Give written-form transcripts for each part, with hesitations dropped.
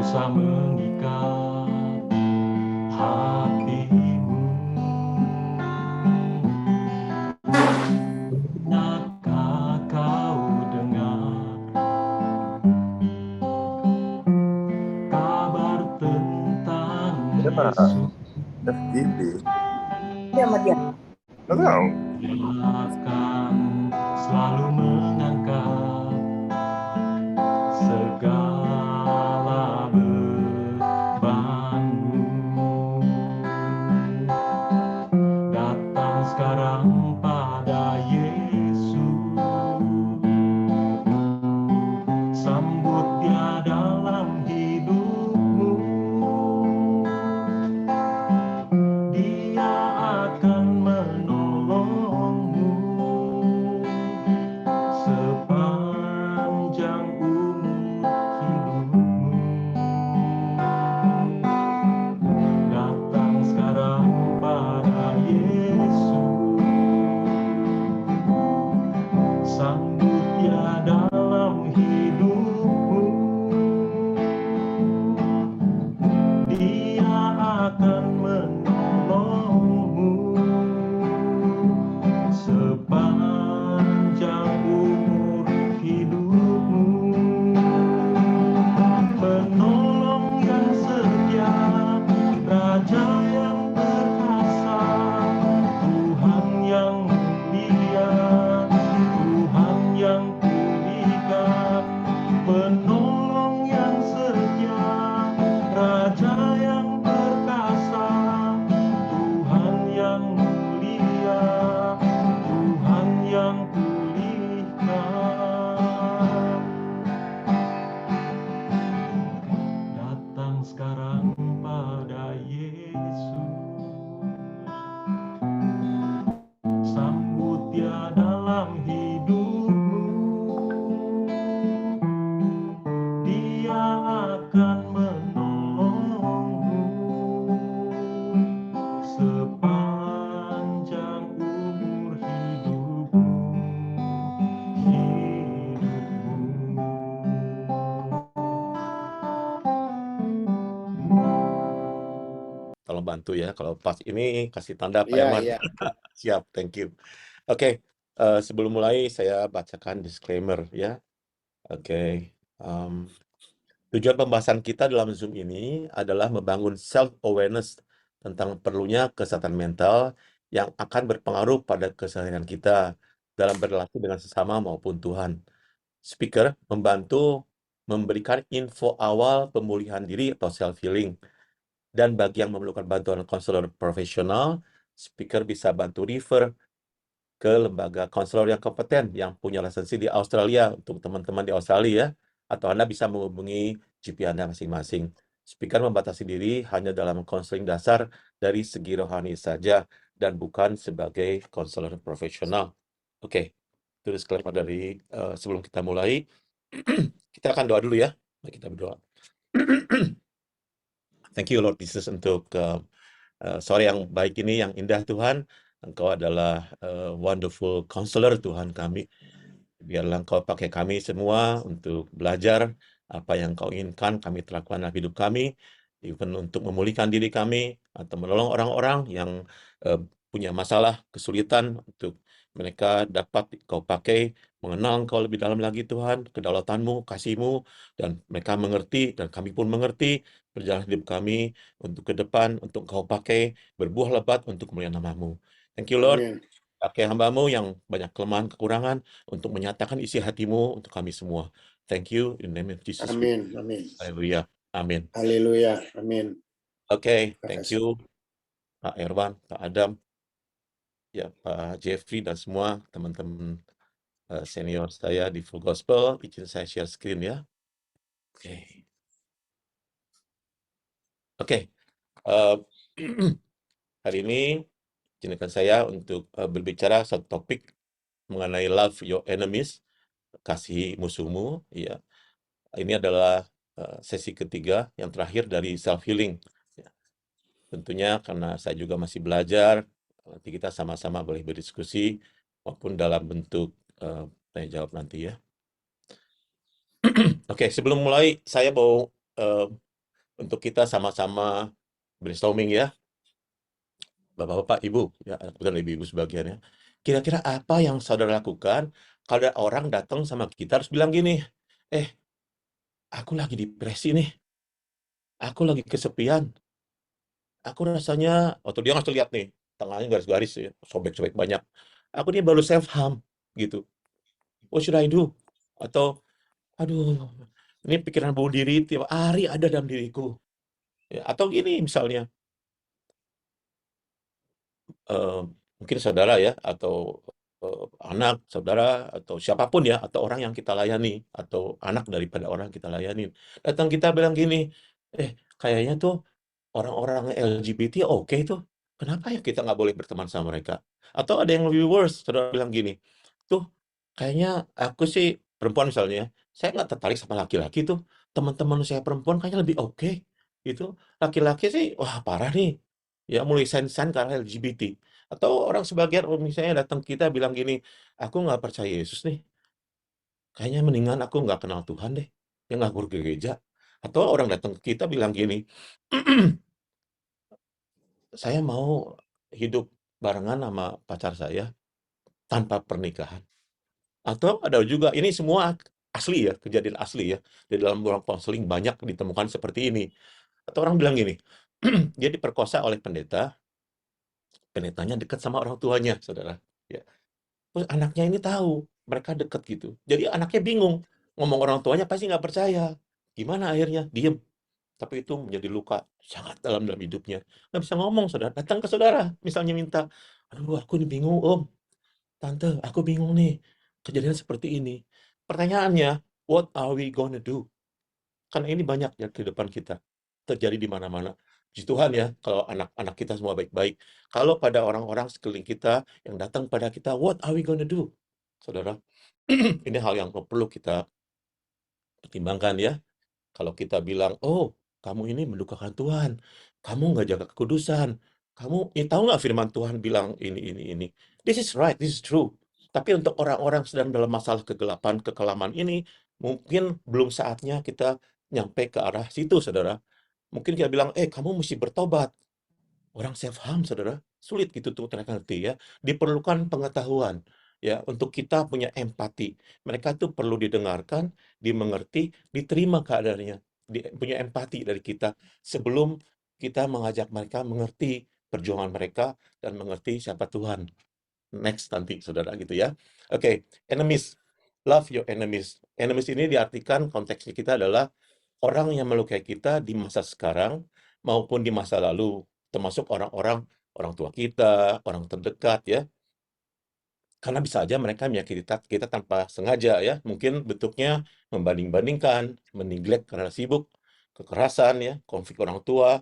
kuasa mengikat hatimu. Pernahkah kau dengar kabar tentang Yesus? FGD. Dia sama dia. Nggak tahu. Dia akan selalu mengangkat segala bebanmu. Datang sekarang pada Yesus, sambut Dia dalam hidupmu. Dia akan menolongmu sepanjang umur hidupmu. Datang sekarang pada Yesus, sambut Dia dalam hidupmu. Dia akan menolongmu sepanjang umur hidupmu. Penolong yang setia, Raja yang perkasa, Tuhan yang mulia, Tuhan yang pulihkan. Penolong yang setia, Raja yang perkasa, Tuhan yang mulia, Tuhan yang pulihkan. Datang sekarang pada Yesus, sambut Dia dalam hidupmu. Dia akan menolongmu sepanjang umur hidupmu. Tolong bantu ya, kalau pas ini kasih tanda Pak Herman. Iya. Siap, thank you. Oke, sebelum mulai saya bacakan disclaimer ya. Oke, tujuan pembahasan kita dalam Zoom ini adalah membangun self-awareness tentang perlunya kesehatan mental yang akan berpengaruh pada keseharian kita dalam berrelasi dengan sesama maupun Tuhan. Speaker membantu memberikan info awal pemulihan diri atau self-healing. Dan bagi yang memerlukan bantuan konselor profesional, speaker bisa bantu refer ke lembaga konselor yang kompeten yang punya lisensi di Australia untuk teman-teman di Australia ya. Atau Anda bisa menghubungi GP Anda masing-masing. Speaker membatasi diri hanya dalam konseling dasar dari segi rohani saja dan bukan sebagai konselor profesional. Oke, itu disclaimer dari sebelum kita mulai. Kita akan doa dulu ya. Mari kita berdoa. Thank you Lord Jesus untuk sore yang baik ini, yang indah Tuhan. Engkau adalah wonderful counselor Tuhan kami. Biarlah Engkau pakai kami semua untuk belajar apa yang Kau inginkan kami terlakukan dalam hidup kami, even untuk memulihkan diri kami atau menolong orang-orang yang punya masalah, kesulitan, untuk mereka dapat Kau pakai mengenal Engkau lebih dalam lagi Tuhan, kedaulatan-Mu, kasih-Mu, dan mereka mengerti dan kami pun mengerti perjalanan hidup kami untuk ke depan, untuk Kau pakai berbuah lebat untuk kemuliaan nama-Mu. Thank you Lord. Amin. Pakai hamba-Mu yang banyak kelemahan, kekurangan, untuk menyatakan isi hati-Mu untuk kami semua. Thank you, in the name of Jesus. Amin. Haleluya. Amin. Haleluya. Amin. Oke, thank you Pak Erwan, Pak Adam, ya Pak Jeffrey, dan semua teman-teman senior saya di Full Gospel. Izin saya share screen ya. Oke. Hari ini izinkan saya untuk berbicara satu topik mengenai love your enemies, kasih musuhmu. Ya, ini adalah sesi ketiga yang terakhir dari self healing. Ya. Tentunya karena saya juga masih belajar, nanti kita sama-sama boleh berdiskusi maupun dalam bentuk tanya jawab nanti ya. Oke, sebelum mulai saya mau untuk kita sama-sama brainstorming ya, Bapak-bapak, Ibu, ya, kebetulan ibu-ibu sebagian ya. Kira-kira apa yang saudara lakukan kalau ada orang datang sama kita harus bilang gini, "Eh, aku lagi depresi nih, aku lagi kesepian, aku rasanya," atau dia ngasih lihat nih, tengahnya garis-garis ya, sobek-sobek banyak. "Aku nih baru self-harm," gitu. "What should I do?" Atau, "Aduh, ini pikiran bunuh diri tiap hari ada dalam diriku." Ya, atau gini misalnya, eee, mungkin saudara ya, atau, anak saudara, atau siapapun ya, atau orang yang kita layani, atau anak daripada orang yang kita layani, datang kita bilang gini, "Eh, kayaknya tuh orang-orang LGBT oke tuh, kenapa ya kita nggak boleh berteman sama mereka?" Atau ada yang lebih worse, saudara bilang gini, "Tuh, kayaknya aku sih," perempuan misalnya ya, "saya nggak tertarik sama laki-laki tuh, teman-teman saya perempuan kayaknya lebih oke, gitu. Laki-laki sih, wah parah nih, ya mulai sign-sign ke arah LGBT." Atau orang sebagian misalnya datang kita bilang gini, "Aku nggak percaya Yesus nih, kayaknya mendingan aku nggak kenal Tuhan deh, ya nggak ke gereja." Atau orang datang ke kita bilang gini, "Saya mau hidup barengan sama pacar saya tanpa pernikahan." Atau ada juga, ini semua asli ya, kejadian asli ya, di dalam ruang konseling banyak ditemukan seperti ini. Atau orang bilang gini, dia diperkosa oleh pendeta, pendetanya dekat sama orang tuanya, saudara. Ya. Terus anaknya ini tahu, mereka dekat gitu. Jadi anaknya bingung, ngomong orang tuanya pasti nggak percaya. Gimana akhirnya? Diem. Tapi itu menjadi luka sangat dalam dalam hidupnya. Nggak bisa ngomong, saudara. Datang ke saudara, misalnya minta, "Aduh, aku ini bingung, Om. Tante, aku bingung nih. Kejadian seperti ini." Pertanyaannya, what are we gonna do? Karena ini banyak ya kehidupan kita. Terjadi di mana-mana. Puji Tuhan ya, kalau anak-anak kita semua baik-baik. Kalau pada orang-orang sekeliling kita yang datang pada kita, what are we gonna do? Saudara, ini hal yang perlu kita pertimbangkan ya. Kalau kita bilang, "Oh, kamu ini mendukakan Tuhan, kamu nggak jaga kekudusan, kamu ini tahu nggak firman Tuhan bilang ini." This is right, this is true. Tapi untuk orang-orang sedang dalam masalah kegelapan, kekelaman ini, mungkin belum saatnya kita nyampe ke arah situ, saudara. Mungkin kita bilang, kamu mesti bertobat." Orang self-harm, saudara, sulit gitu tuh mereka ngerti ya. Diperlukan pengetahuan, ya, untuk kita punya empati. Mereka tuh perlu didengarkan, dimengerti, diterima keadaannya, punya empati dari kita sebelum kita mengajak mereka mengerti perjuangan mereka dan mengerti siapa Tuhan. Next nanti, saudara, gitu ya. Oke, enemies. Love your enemies. Enemies ini diartikan konteksnya kita adalah orang yang melukai kita di masa sekarang maupun di masa lalu, termasuk orang-orang orang tua kita, orang terdekat ya. Karena bisa aja mereka menyakiti kita tanpa sengaja ya. Mungkin bentuknya membanding-bandingkan, meneglect karena sibuk, kekerasan ya, konflik orang tua,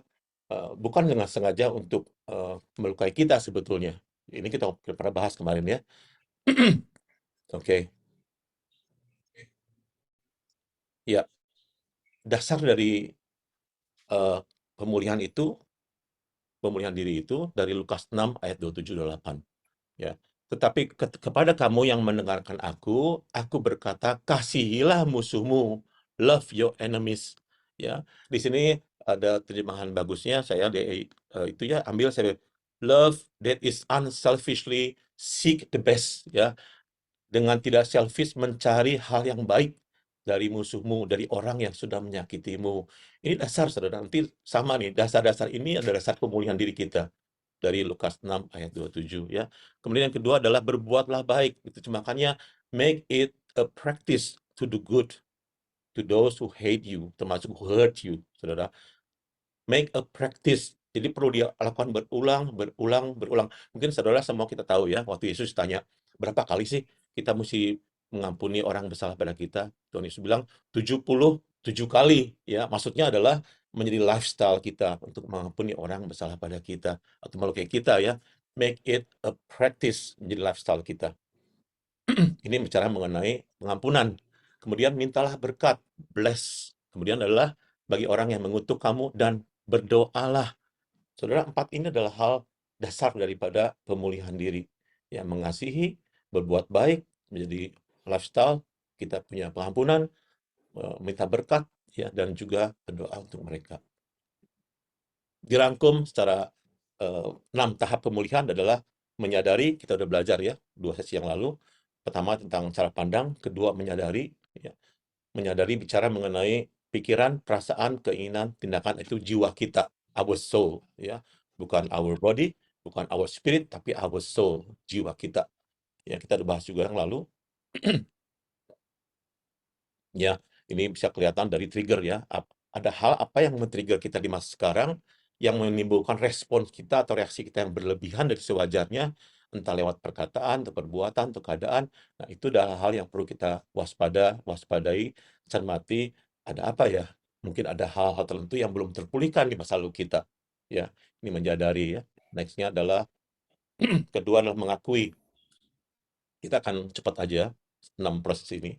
bukan dengan sengaja untuk melukai kita sebetulnya. Ini kita pernah bahas kemarin ya. Oke, ya, dasar dari eh, pemulihan pemulihan diri itu dari Lukas 6 ayat 27-28. Ya. Tetapi kepada kamu yang mendengarkan aku berkata, kasihilah musuhmu, love your enemies. Ya, di sini ada terjemahan bagusnya, saya itu ya ambil saya, love that is unselfishly seek the best, ya, dengan tidak selfish mencari hal yang baik dari musuhmu, dari orang yang sudah menyakitimu. Ini dasar, saudara. Nanti sama nih, dasar-dasar ini adalah dasar pemulihan diri kita dari Lukas 6 ayat 27 ya. Kemudian yang kedua adalah berbuatlah baik. Itu makanya make it a practice to do good to those who hate you, termasuk who hurt you, saudara. Make a practice. Jadi perlu dia lakukan berulang, berulang, berulang. Mungkin saudara semua kita tahu ya, waktu Yesus tanya, berapa kali sih kita mesti mengampuni orang bersalah pada kita? Tuhan Yesus bilang 77 kali. Ya, maksudnya adalah menjadi lifestyle kita untuk mengampuni orang bersalah pada kita atau melukai kita ya. Make it a practice menjadi lifestyle kita. Ini bicara mengenai pengampunan. Kemudian mintalah berkat, bless. Kemudian adalah bagi orang yang mengutuk kamu dan berdoalah. Saudara, 4 ini adalah hal dasar daripada pemulihan diri. Yang mengasihi, berbuat baik, menjadi lifestyle, kita punya pengampunan, minta berkat, ya, dan juga berdoa untuk mereka. dirangkum secara 6 tahap pemulihan adalah menyadari, kita udah belajar ya 2 sesi yang lalu. Pertama tentang cara pandang, kedua menyadari ya. Menyadari bicara mengenai pikiran, perasaan, keinginan, tindakan itu jiwa kita, our soul ya. Bukan our body, bukan our spirit, tapi our soul, jiwa kita. Ya, kita udah bahas juga yang lalu. Ya, ini bisa kelihatan dari trigger ya. Ada hal apa yang men-trigger kita di masa sekarang yang menimbulkan respons kita atau reaksi kita yang berlebihan dari sewajarnya, entah lewat perkataan, atau perbuatan, atau keadaan. Nah, itu adalah hal yang perlu kita waspadai, cermati. Ada apa ya? Mungkin ada hal-hal tertentu yang belum terpulihkan di masa lalu kita. Ya, ini menyadari ya. Next-nya adalah kedua adalah mengakui. Kita akan cepat aja 6 proses ini.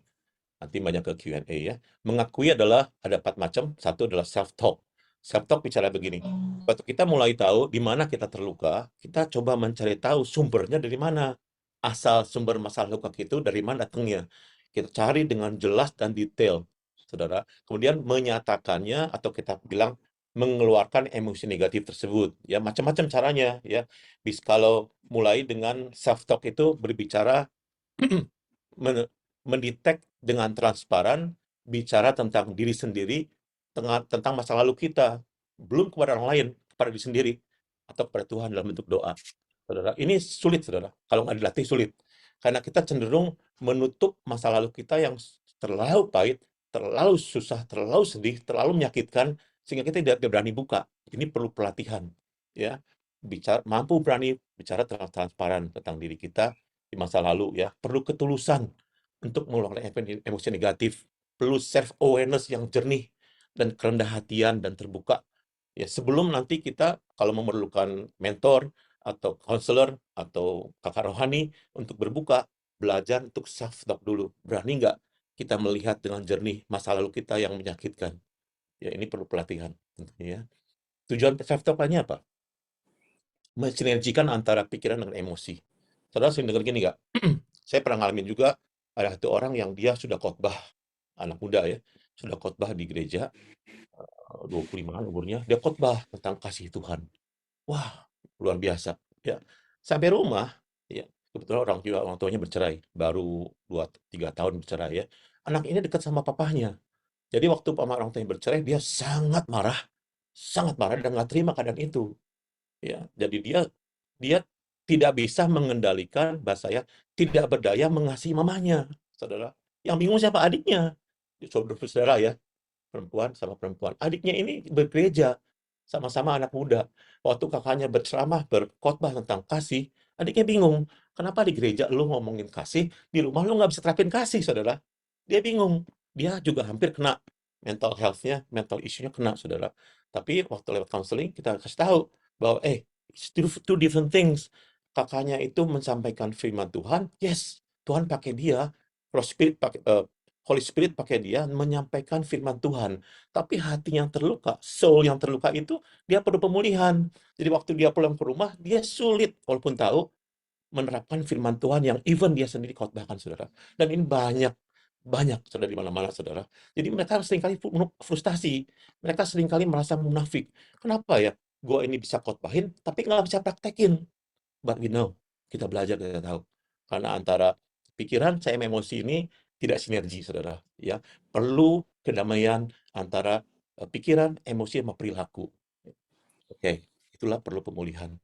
Nanti banyak ke Q&A ya. Mengakui adalah ada 4 macam. Satu adalah self-talk. Self-talk bicara begini. Waktu kita mulai tahu di mana kita terluka, kita coba mencari tahu sumbernya dari mana. Asal sumber masalah luka itu dari mana datangnya. Kita cari dengan jelas dan detail, saudara. Kemudian menyatakannya atau kita bilang mengeluarkan emosi negatif tersebut. Ya, macam-macam caranya ya. Kalau mulai dengan self-talk itu berbicara mendetek dengan transparan, bicara tentang diri sendiri, tentang masa lalu kita, belum kepada orang lain, kepada diri sendiri, atau kepada Tuhan dalam bentuk doa. Saudara, ini sulit, saudara. Kalau nggak dilatih, sulit. Karena kita cenderung menutup masa lalu kita yang terlalu pahit, terlalu susah, terlalu sedih, terlalu menyakitkan, sehingga kita tidak berani buka. Ini perlu pelatihan. Ya, mampu berani bicara transparan tentang diri kita di masa lalu. Ya, perlu ketulusan untuk mengeluarkan emosi negatif, perlu self-awareness yang jernih, dan kerendah hatian dan terbuka. Ya, sebelum nanti kita kalau memerlukan mentor, atau counselor, atau kakak rohani untuk berbuka, belajar untuk self-talk dulu. Berani nggak kita melihat dengan jernih masa lalu kita yang menyakitkan? Ya, ini perlu pelatihan. Ya. Tujuan self-talk lainnya apa? Mensinergikan antara pikiran dengan emosi. Saudara sering dengar gini nggak? Saya pernah ngalamin juga, ada satu orang yang dia sudah khotbah, anak muda ya, sudah khotbah di gereja, 25-an umurnya, dia khotbah tentang kasih Tuhan. Wah, luar biasa ya. Sampai rumah, ya, kebetulan orang tuanya bercerai, baru 2-3 tahun bercerai ya. Anak ini dekat sama papahnya. Jadi waktu orang tuanya bercerai, dia sangat marah dan nggak terima keadaan itu. Ya, jadi dia tidak bisa mengendalikan, bahasa saya, tidak berdaya mengasihi mamanya, saudara. Yang bingung siapa? Adiknya. Saudara ya, perempuan sama perempuan. Adiknya ini bergereja, sama-sama anak muda. Waktu kakaknya berceramah, berkhotbah tentang kasih, adiknya bingung. Kenapa di gereja lu ngomongin kasih, di rumah lu nggak bisa terapin kasih, saudara? Dia bingung. Dia juga hampir kena mental health-nya, mental issue-nya kena, saudara. Tapi waktu lewat counseling, kita kasih tahu bahwa, it's two different things. Kakaknya itu mensampaikan firman Tuhan, yes, Tuhan pakai dia, Holy Spirit pakai dia menyampaikan firman Tuhan. Tapi hati yang terluka, soul yang terluka itu, dia perlu pemulihan. Jadi waktu dia pulang ke rumah, dia sulit, walaupun tahu, menerapkan firman Tuhan yang even dia sendiri khotbahkan, saudara. Dan ini banyak, saudara, di mana-mana, saudara. Jadi mereka seringkali frustasi. Mereka seringkali merasa munafik. Kenapa ya? Gua ini bisa khotbahin, tapi nggak bisa praktekin. But we know, kita belajar, kita tahu. Karena antara pikiran, saya emosi ini tidak sinergi, saudara. Ya, perlu kedamaian antara pikiran, emosi, sama perilaku. Oke, itulah perlu pemulihan.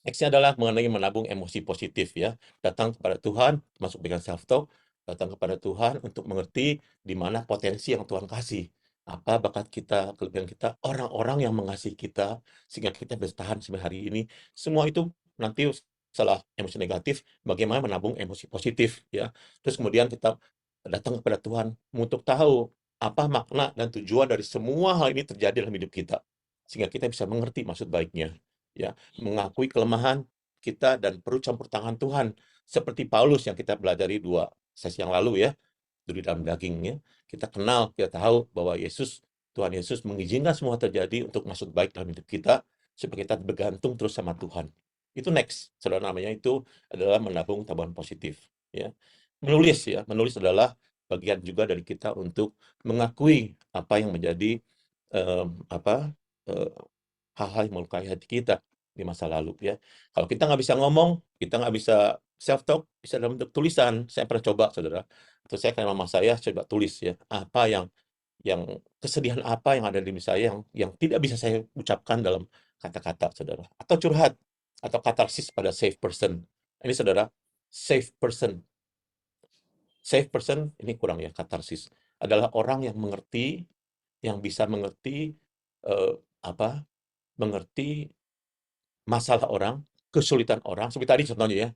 Next-nya adalah mengenai menabung emosi positif ya. Datang kepada Tuhan, masuk dengan self-talk, datang kepada Tuhan untuk mengerti di mana potensi yang Tuhan kasih. Apa bakat kita, kelebihan kita, orang-orang yang mengasihi kita, sehingga kita bertahan sampai hari ini. Semua itu nanti setelah emosi negatif, bagaimana menabung emosi positif ya. Terus kemudian kita datang kepada Tuhan untuk tahu apa makna dan tujuan dari semua hal ini terjadi dalam hidup kita. Sehingga kita bisa mengerti maksud baiknya. Ya, mengakui kelemahan kita dan perlu campur tangan Tuhan. Seperti Paulus yang kita pelajari 2 sesi yang lalu ya, di dalam dagingnya. Kita kenal, kita tahu bahwa Tuhan Yesus mengizinkan semua terjadi untuk maksud baik dalam hidup kita, supaya kita bergantung terus sama Tuhan. Itu next, saudara, namanya itu adalah menabung tabungan positif. Ya. Menulis adalah bagian juga dari kita untuk mengakui apa yang menjadi hal-hal yang melukai hati kita di masa lalu ya. Kalau kita nggak bisa ngomong, kita nggak bisa self-talk, bisa dalam bentuk tulisan. Saya pernah coba, saudara. Terus saya kayak mama saya coba tulis ya, apa yang kesedihan apa yang ada di diri saya yang tidak bisa saya ucapkan dalam kata-kata, saudara. Atau curhat, atau katarsis pada safe person. Ini saudara, safe person. Safe person, ini kurang ya, katarsis. Adalah orang yang mengerti, yang bisa mengerti, eh, apa, mengerti masalah orang, kesulitan orang. Seperti tadi contohnya ya,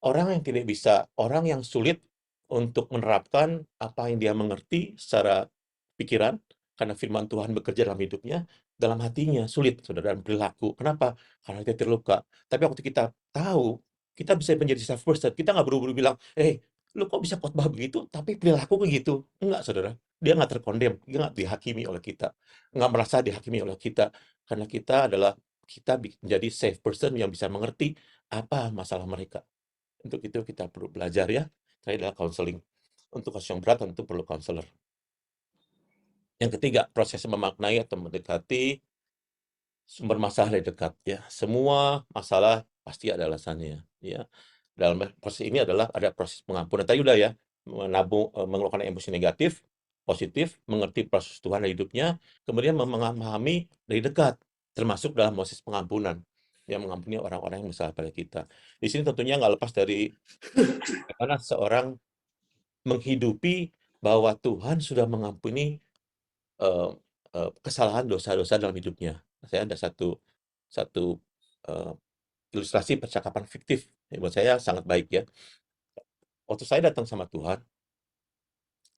orang yang tidak bisa, orang yang sulit untuk menerapkan apa yang dia mengerti secara pikiran, karena firman Tuhan bekerja dalam hidupnya, dalam hatinya sulit, saudara, dalam perilaku. Kenapa? Karena dia terluka. Tapi waktu kita tahu, kita bisa menjadi self person. Kita nggak buru-buru bilang, lu kok bisa khotbah begitu, tapi perilaku begitu. Enggak, saudara. Dia nggak terkondem, dia nggak dihakimi oleh kita. Nggak merasa dihakimi oleh kita. Karena kita menjadi safe person yang bisa mengerti apa masalah mereka. Untuk itu kita perlu belajar ya. Terakhir adalah counseling. Untuk kasus yang berat tentu perlu counselor. Yang ketiga, proses memaknai atau mendekati sumber masalah dari dekat ya. Semua masalah pasti ada alasannya ya. Dalam proses ini adalah ada proses pengampunan. Tadi udah ya, mengeluarkan emosi negatif, positif, mengerti proses Tuhan dalam hidupnya, kemudian memahami dari dekat, termasuk dalam proses pengampunan, yang mengampuni orang-orang yang bersalah pada kita. Di sini tentunya nggak lepas dari bagaimana seorang menghidupi bahwa Tuhan sudah mengampuni eh, kesalahan dosa-dosa dalam hidupnya. Saya ada satu satu eh, ilustrasi percakapan fiktif yang buat saya sangat baik ya. Waktu saya datang sama Tuhan,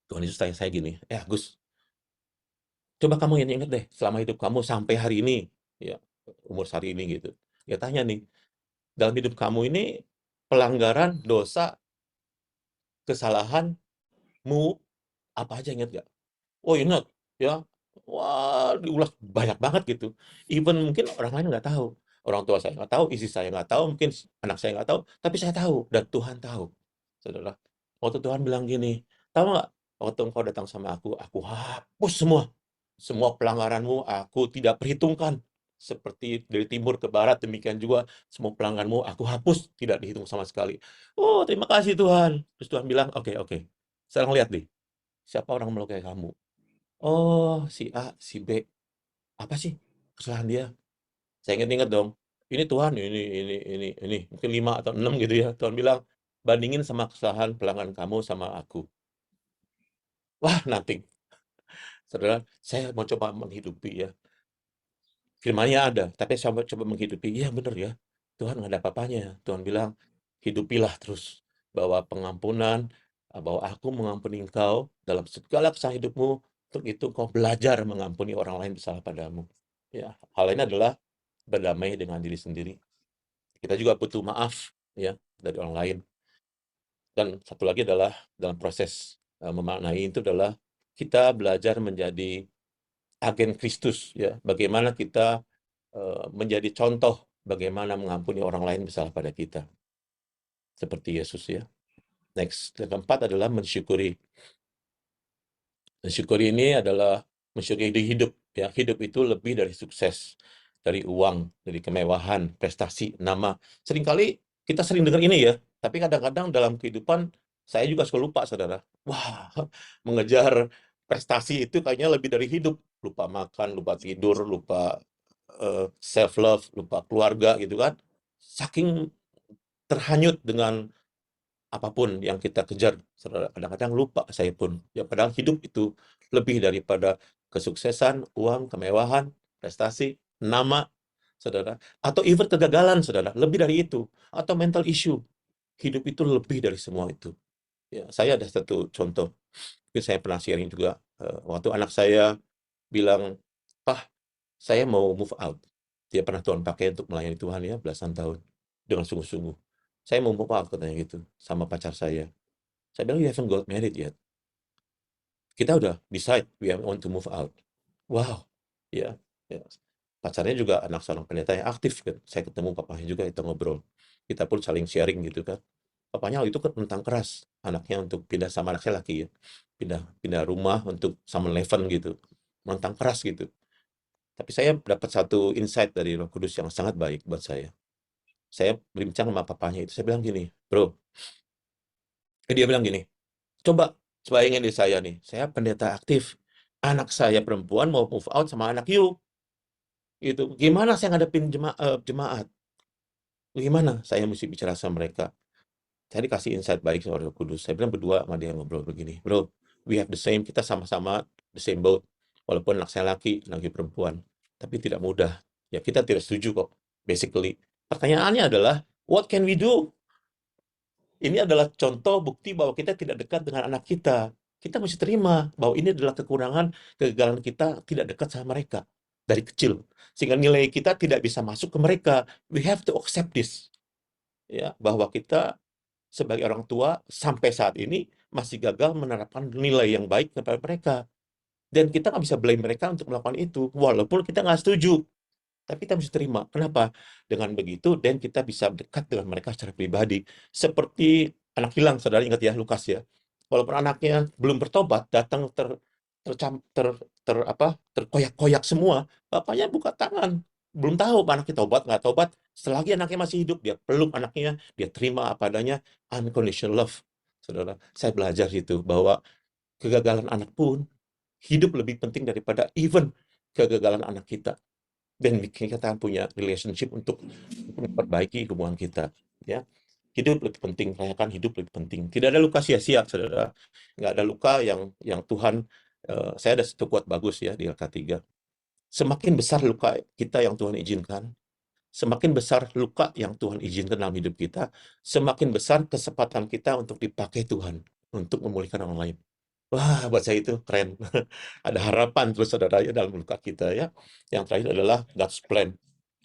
Tuhan Yesus tanya saya gini, Agus, coba kamu ingat deh selama hidup kamu sampai hari ini, ya umur hari ini gitu. Dia tanya nih, dalam hidup kamu ini pelanggaran, dosa, kesalahanmu apa aja ingat gak? Oh ingat, ya. Wah, diulas banyak banget gitu. Even mungkin orang lain nggak tahu. Orang tua saya nggak tahu, istri saya nggak tahu, mungkin anak saya nggak tahu, tapi saya tahu dan Tuhan tahu. Saudara, waktu Tuhan bilang gini, tahu nggak? Waktu engkau datang sama aku hapus semua. Semua pelanggaranmu aku tidak perhitungkan. Seperti dari timur ke barat, demikian juga semua pelanggaranmu aku hapus, tidak dihitung sama sekali. Oh, terima kasih Tuhan. Terus Tuhan bilang, oke, oke. Sekarang lihat nih, siapa orang melukai kamu? Oh, si A, si B. Apa sih kesalahan dia? Saya ingat-ingat dong. Ini Tuhan, ini. Mungkin 5 atau 6 gitu ya. Tuhan bilang, bandingin sama kesalahan pelanggan kamu sama aku. Wah, nothing. Saudara, saya mau coba menghidupi ya. Firman-Nya ada, tapi saya coba menghidupi. Iya benar ya. Tuhan nggak ada apa-apanya. Tuhan bilang, hidupilah terus. Bahwa pengampunan, bahwa aku mengampuni engkau dalam segala kesalahan hidupmu. Untuk itu kau belajar mengampuni orang lain bersalah padamu. Ya, hal lain adalah berdamai dengan diri sendiri. Kita juga butuh maaf ya dari orang lain. Dan satu lagi adalah dalam proses memaknai itu adalah kita belajar menjadi agen Kristus ya. Bagaimana kita menjadi contoh bagaimana mengampuni orang lain bersalah pada kita. Seperti Yesus ya. Next, yang keempat adalah mensyukuri. Mensyukuri ini adalah mensyukuri hidup ya. Hidup itu lebih dari sukses, dari uang, dari kemewahan, prestasi, nama. Seringkali kita sering dengar ini ya, tapi kadang-kadang dalam kehidupan saya juga suka lupa, saudara. Wah, mengejar prestasi itu kayaknya lebih dari hidup. Lupa makan, lupa tidur, lupa self love, lupa keluarga gitu kan. Saking terhanyut dengan apapun yang kita kejar, saudara, kadang-kadang lupa saya pun. Ya padahal hidup itu lebih daripada kesuksesan, uang, kemewahan, prestasi, nama, saudara. Atau even kegagalan, saudara. Lebih dari itu. Atau mental issue. Hidup itu lebih dari semua itu. Ya, saya ada satu contoh. Mungkin saya pernah sharing juga. Waktu anak saya bilang, Pak, saya mau move out. Dia pernah Tuhan pakai untuk melayani Tuhan ya, belasan tahun. Dengan sungguh-sungguh. Saya mau move out, katanya gitu. Sama pacar saya. Saya bilang, you haven't got married yet. Kita udah decide we want to move out. Wow. Ya. Ya. Pacarnya juga anak seorang pendeta yang aktif kan. Saya ketemu papanya juga, kita ngobrol. Kita pun saling sharing gitu kan. Papanya itu kan tentang keras anaknya untuk pindah sama anak saya laki ya. Pindah rumah untuk sama Leven gitu. Menentang keras gitu. Tapi saya dapat satu insight dari Roh Kudus yang sangat baik buat saya. Saya berbincang sama papanya itu, saya bilang gini, bro, dia bilang gini, coba bayangin di saya nih, saya pendeta aktif, anak saya perempuan mau move out sama anak you, gitu. Gimana saya ngadepin jemaat? Gimana saya mesti bicara sama mereka? Saya dikasih insight baik sama Roh Kudus. Saya bilang berdua sama dia ngobrol begini, bro, we have the same, kita sama-sama the same boat. Walaupun anak saya laki, anak perempuan, tapi tidak mudah. Ya kita tidak setuju kok, basically. Pertanyaannya adalah, what can we do? Ini adalah contoh bukti bahwa kita tidak dekat dengan anak kita. Kita mesti terima bahwa ini adalah kekurangan, kegagalan kita tidak dekat sama mereka dari kecil. Sehingga nilai kita tidak bisa masuk ke mereka. We have to accept this. Ya, bahwa kita sebagai orang tua sampai saat ini masih gagal menerapkan nilai yang baik kepada mereka. Dan kita nggak bisa blame mereka untuk melakukan itu, walaupun kita nggak setuju. Tapi kita mesti terima. Kenapa? Dengan begitu, dan kita bisa dekat dengan mereka secara pribadi. Seperti anak hilang, saudara ingat ya, Lukas ya. Walaupun anaknya belum bertobat, datang terkoyak-koyak semua, bapaknya buka tangan. Belum tahu anaknya tobat, nggak tobat. Selagi anaknya masih hidup, dia peluk anaknya, dia terima apa adanya, unconditional love. Saudara, saya belajar itu, bahwa kegagalan anak pun hidup lebih penting daripada even kegagalan anak kita. Dan kita punya relationship untuk memperbaiki hubungan kita, ya. Hidup lebih penting, rayakan hidup lebih penting. Tidak ada luka sia-sia, saudara. Nggak ada luka yang Tuhan, saya ada satu quote bagus ya di LK3. Semakin besar luka kita yang Tuhan izinkan, semakin besar luka yang Tuhan izinkan dalam hidup kita, semakin besar kesempatan kita untuk dipakai Tuhan untuk memulihkan orang lain. Wah, buat saya itu keren. Ada harapan terus saudara ya dalam luka kita ya. Yang terakhir adalah God's plan.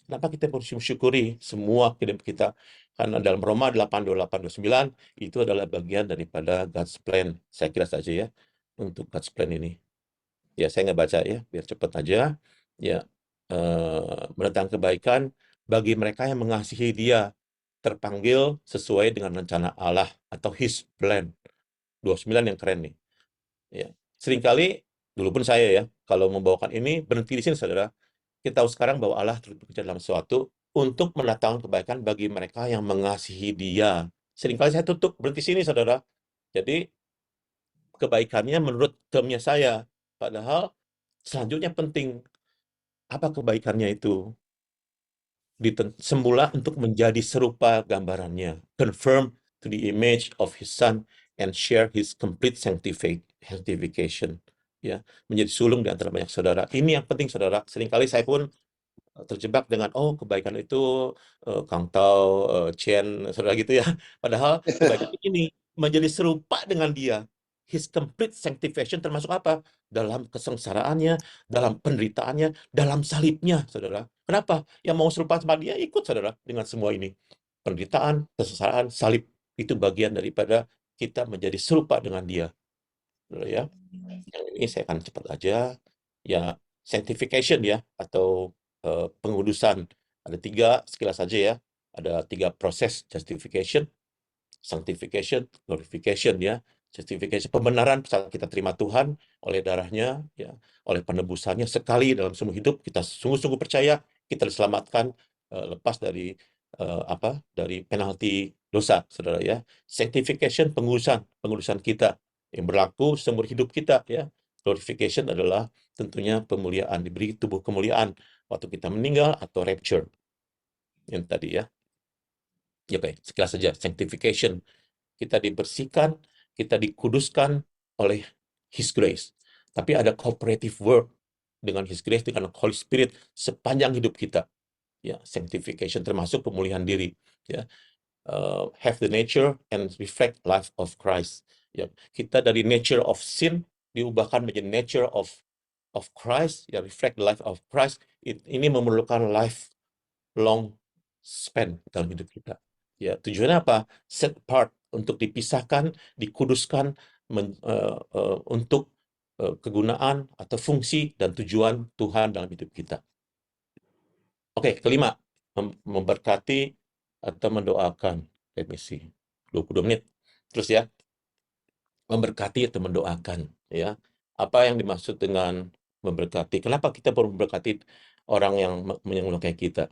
Kenapa kita bersyukuri semua hidup kita? Karena dalam Roma 8:28-29 itu adalah bagian daripada God's plan. Saya kira saja ya untuk God's plan ini. Ya, saya nggak baca ya, biar cepat aja. Ya, menentang kebaikan bagi mereka yang mengasihi Dia, terpanggil sesuai dengan rencana Allah atau His plan. 29 yang keren nih. Ya. Seringkali, dulu pun saya ya, kalau membawakan ini, berhenti di sini, saudara. Kita tahu sekarang bahwa Allah terus bekerja dalam sesuatu untuk mendatangkan kebaikan bagi mereka yang mengasihi Dia. Seringkali saya tutup, berhenti sini, saudara. Jadi, kebaikannya menurut termnya saya. Padahal, selanjutnya penting. Apa kebaikannya itu? Semula untuk menjadi serupa gambarannya. Confirm to the image of His Son and share His complete sanctification. Ya, menjadi sulung di antara banyak saudara. Ini yang penting, saudara. Seringkali saya pun terjebak dengan kebaikan itu Kang Tao, Chen, saudara gitu ya. Padahal kebaikan ini menjadi serupa dengan Dia. His complete sanctification termasuk apa? Dalam kesengsaraannya, dalam penderitaannya, dalam salibnya, saudara. Kenapa? Yang mau serupa sama Dia ikut, saudara, dengan semua ini. Penderitaan, kesengsaraan, salib itu bagian daripada kita menjadi serupa dengan Dia, saudara ya. Yang ini saya akan cepat aja. Ya, sanctification ya, atau pengudusan. Ada 3, sekilas saja ya. Ada 3 proses: justification, sanctification, glorification ya. Justification, pembenaran saat kita terima Tuhan oleh darahnya, ya, oleh penebusannya sekali dalam seumur hidup. Kita sungguh-sungguh percaya kita diselamatkan, lepas dari dari penalti dosa, saudara ya. Sanctification, pengudusan kita yang berlaku seumur hidup kita ya. Glorification adalah tentunya pemuliaan, diberi tubuh kemuliaan waktu kita meninggal atau rapture yang tadi ya. Ya, oke, sekilas saja. Sanctification, kita dibersihkan, kita dikuduskan oleh His grace. Tapi ada cooperative work dengan His grace, dengan Holy Spirit sepanjang hidup kita. Ya, sanctification termasuk pemulihan diri. Ya, have the nature and reflect life of Christ. Ya, kita dari nature of sin diubahkan menjadi nature of Christ, ya, reflect the life of Christ. Ini memerlukan lifelong span dalam hidup kita. Ya, tujuannya apa? Set apart, untuk dipisahkan, dikuduskan untuk kegunaan atau fungsi dan tujuan Tuhan dalam hidup kita. Oke, kelima, memberkati atau mendoakan. Let me see. 22 menit. Terus ya, memberkati atau mendoakan. Ya, apa yang dimaksud dengan memberkati. Kenapa kita perlu memberkati orang yang melukai kita?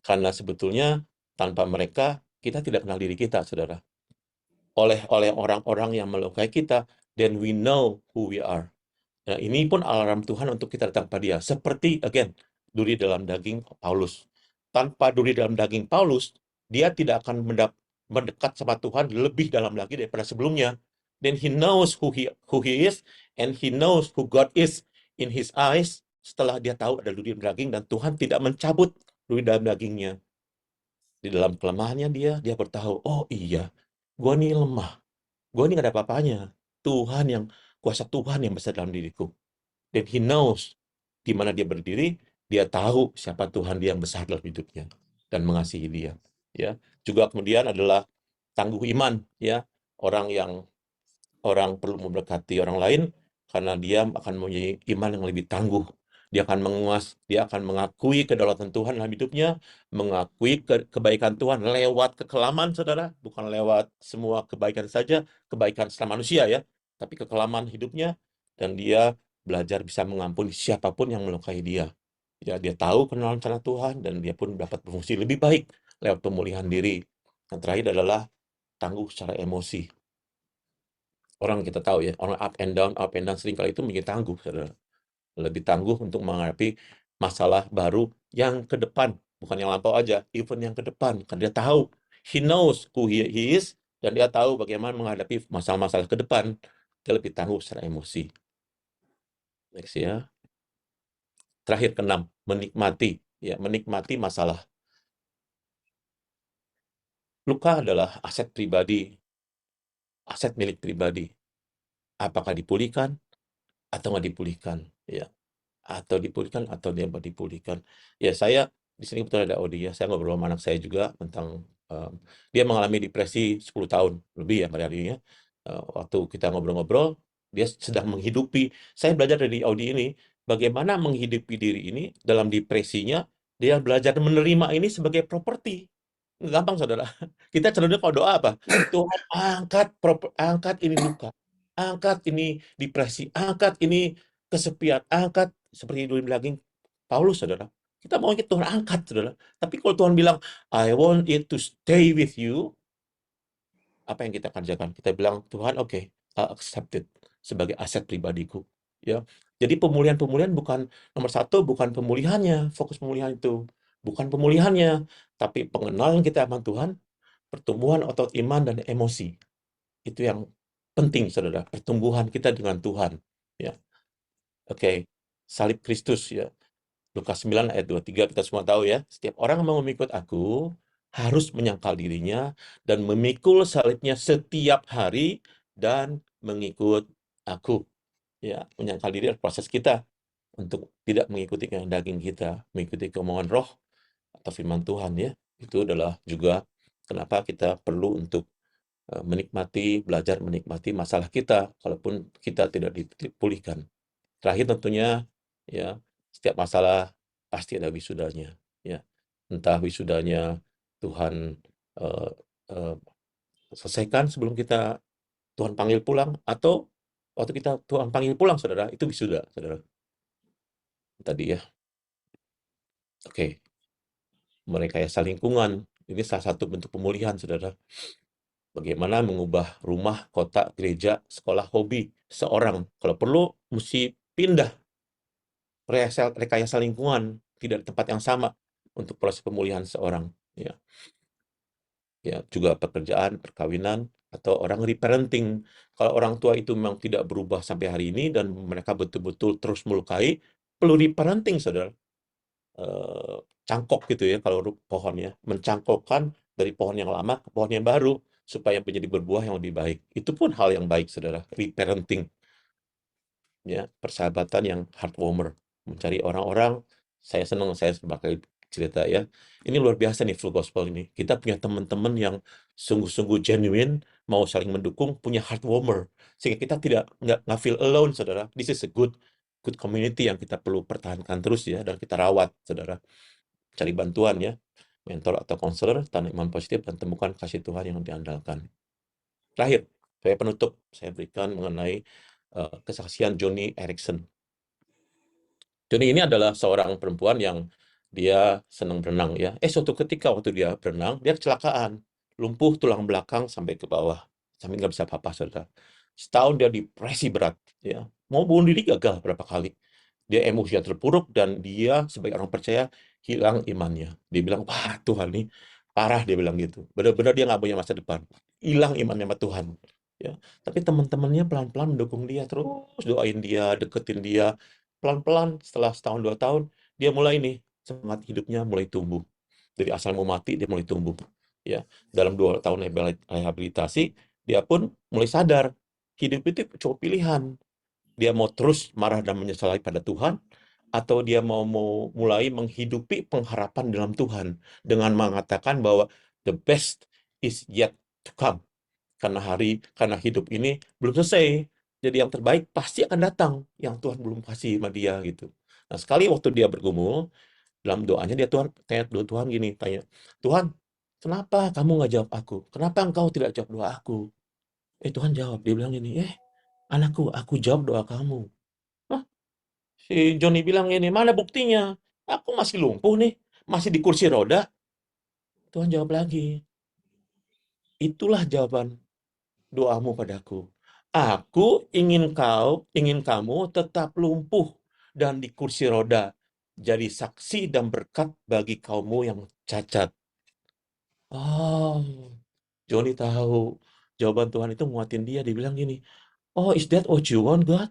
Karena sebetulnya tanpa mereka, kita tidak kenal diri kita, saudara. Oleh orang-orang yang melukai kita, then we know who we are. Nah, ini pun alarm Tuhan untuk kita datang pada dia. Seperti, again, duri dalam daging Paulus. Tanpa duri dalam daging Paulus, dia tidak akan mendekat sama Tuhan lebih dalam lagi daripada sebelumnya. Then he knows who he is, and he knows who God is in his eyes. Setelah dia tahu ada duri dalam daging, dan Tuhan tidak mencabut duri dalam dagingnya. Di dalam kelemahannya dia bertahu, oh iya, gue nih lemah. Gue nih gak ada apa-apanya. Kuasa Tuhan yang besar dalam diriku. Dan he knows di mana dia berdiri, dia tahu siapa Tuhan dia yang besar dalam hidupnya dan mengasihi dia. Ya, juga kemudian adalah tangguh iman, ya. Orang perlu memberkati orang lain karena dia akan mempunyai iman yang lebih tangguh. Dia akan mengakui kedaulatan Tuhan dalam hidupnya, mengakui kebaikan Tuhan lewat kekelaman, saudara, bukan lewat semua kebaikan saja, kebaikan secara manusia ya, tapi kekelaman hidupnya, dan dia belajar bisa mengampuni siapapun yang melukai dia. Ya, dia tahu kenalan rencana Tuhan, dan dia pun dapat berfungsi lebih baik lewat pemulihan diri. Yang terakhir adalah tangguh secara emosi. Orang kita tahu ya, orang up and down seringkali itu menjadi tangguh, saudara. Lebih tangguh untuk menghadapi masalah baru yang ke depan, bukan yang lampau aja, even yang ke depan. Karena dia tahu, he knows who he is, dan dia tahu bagaimana menghadapi masalah-masalah ke depan. Dia lebih tangguh secara emosi. Next ya. Terakhir keenam, menikmati. Ya, menikmati masalah. Luka adalah aset pribadi, aset milik pribadi. Apakah dipulihkan atau nggak dipulihkan? Ya. Atau dipulihkan atau dia nggak dipulihkan. Ya, saya di sini kebetulan ada Audi ya, saya ngobrol sama anak saya juga tentang dia mengalami depresi 10 tahun lebih ya pada hari ini ya. Waktu kita ngobrol-ngobrol, dia sedang menghidupi. Saya belajar dari Audi ini bagaimana menghidupi diri ini dalam depresinya. Dia belajar menerima ini sebagai properti. Gampang, saudara. Kita cenderungnya kalau doa apa? Tuhan, angkat ini luka, angkat ini depresi, angkat ini kesepian, angkat seperti duri daging Paulus, saudara. Kita mau Tuhan angkat, saudara. Tapi kalau Tuhan bilang, I want it to stay with you, apa yang kita kerjakan? Kita bilang, Tuhan, oke, I'll accept it sebagai aset pribadiku. Ya, jadi pemulihan bukan nomor satu, bukan pemulihannya, fokus pemulihan itu, bukan pemulihannya, tapi pengenalan kita sama Tuhan, pertumbuhan otot iman dan emosi. Itu yang penting, saudara. Pertumbuhan kita dengan Tuhan. Ya, oke. Salib Kristus ya. Lukas 9 ayat 23 kita semua tahu ya. Setiap orang yang mau mengikut aku harus menyangkal dirinya dan memikul salibnya setiap hari dan mengikut aku. Ya, menyangkal diri adalah proses kita untuk tidak mengikuti yang daging kita, mengikuti kemauan roh atau firman Tuhan ya. Itu adalah juga kenapa kita perlu untuk belajar menikmati masalah kita, kalaupun kita tidak dipulihkan. Terakhir tentunya, ya, setiap masalah pasti ada wisudanya, ya. Entah wisudanya Tuhan eh, eh, selesaikan sebelum Tuhan panggil pulang, atau waktu Tuhan panggil pulang, saudara, itu wisuda, saudara. Tadi ya, oke. Merekayasa lingkungan, ini salah satu bentuk pemulihan, saudara. Bagaimana mengubah rumah, kota, gereja, sekolah, hobi seorang. Kalau perlu, mesti pindah rekayasa lingkungan, tidak di tempat yang sama untuk proses pemulihan seorang. Ya, ya, juga pekerjaan, perkawinan, atau orang reparenting. Kalau orang tua itu memang tidak berubah sampai hari ini dan mereka betul-betul terus melukai, perlu reparenting, saudara. Cangkok gitu ya, kalau pohon ya, mencangkokkan dari pohon yang lama ke pohon yang baru supaya menjadi berbuah yang lebih baik. Itu pun hal yang baik, saudara. Reparenting, ya, persahabatan yang heartwarmer, mencari orang-orang. Saya senang, saya sebagai cerita ya, ini luar biasa nih full gospel ini. Kita punya teman-teman yang sungguh-sungguh genuine, mau saling mendukung, punya heartwarmer, sehingga kita nggak feel alone, saudara. This is a good community yang kita perlu pertahankan terus ya, dan kita rawat, saudara. Cari bantuan ya, mentor atau konselor, tanam iman positif, dan temukan kasih Tuhan yang diandalkan. Terakhir, saya penutup, saya berikan mengenai kesaksian Joni Eareckson. Joni ini adalah seorang perempuan yang dia senang berenang ya. Suatu ketika waktu dia berenang, dia kecelakaan. Lumpuh tulang belakang sampai ke bawah. Sampai nggak bisa apa-apa, saudara. Setahun dia depresi berat. Ya. Mau bunuh diri gagal berapa kali. Dia emosinya terpuruk dan dia sebagai orang percaya hilang imannya. Dia bilang, wah Tuhan ini parah, dia bilang gitu. Benar-benar dia nggak punya masa depan. Hilang imannya sama Tuhan. Ya. Tapi teman-temannya pelan-pelan mendukung dia, terus doain dia, deketin dia. Pelan-pelan setelah setahun 2 tahun, dia mulai nih, semangat hidupnya mulai tumbuh. Dari asal mau mati, dia mulai tumbuh. Ya, dalam 2 tahun rehabilitasi, dia pun mulai sadar, hidup itu cuma pilihan. Dia mau terus marah dan menyesali pada Tuhan, atau dia mau mulai menghidupi pengharapan dalam Tuhan, dengan mengatakan bahwa the best is yet to come. Karena hidup ini belum selesai. Jadi yang terbaik pasti akan datang yang Tuhan belum kasih sama dia gitu. Nah, sekali waktu dia bergumul dalam doanya dia tanya Tuhan gini, tanya, "Tuhan, kenapa kamu nggak jawab aku? Kenapa engkau tidak jawab doa aku?" Tuhan jawab, dia bilang gini, anakku, aku jawab doa kamu." Hah? Si Joni bilang ini, "Mana buktinya? Aku masih lumpuh nih, masih di kursi roda." Tuhan jawab lagi, "Itulah jawaban doamu padaku. Aku ingin kamu tetap lumpuh dan di kursi roda, jadi saksi dan berkat bagi kaummu yang cacat." Oh, Joni tahu jawaban Tuhan itu nguatin dia. Dia bilang gini, "Oh, is that what you want, God?"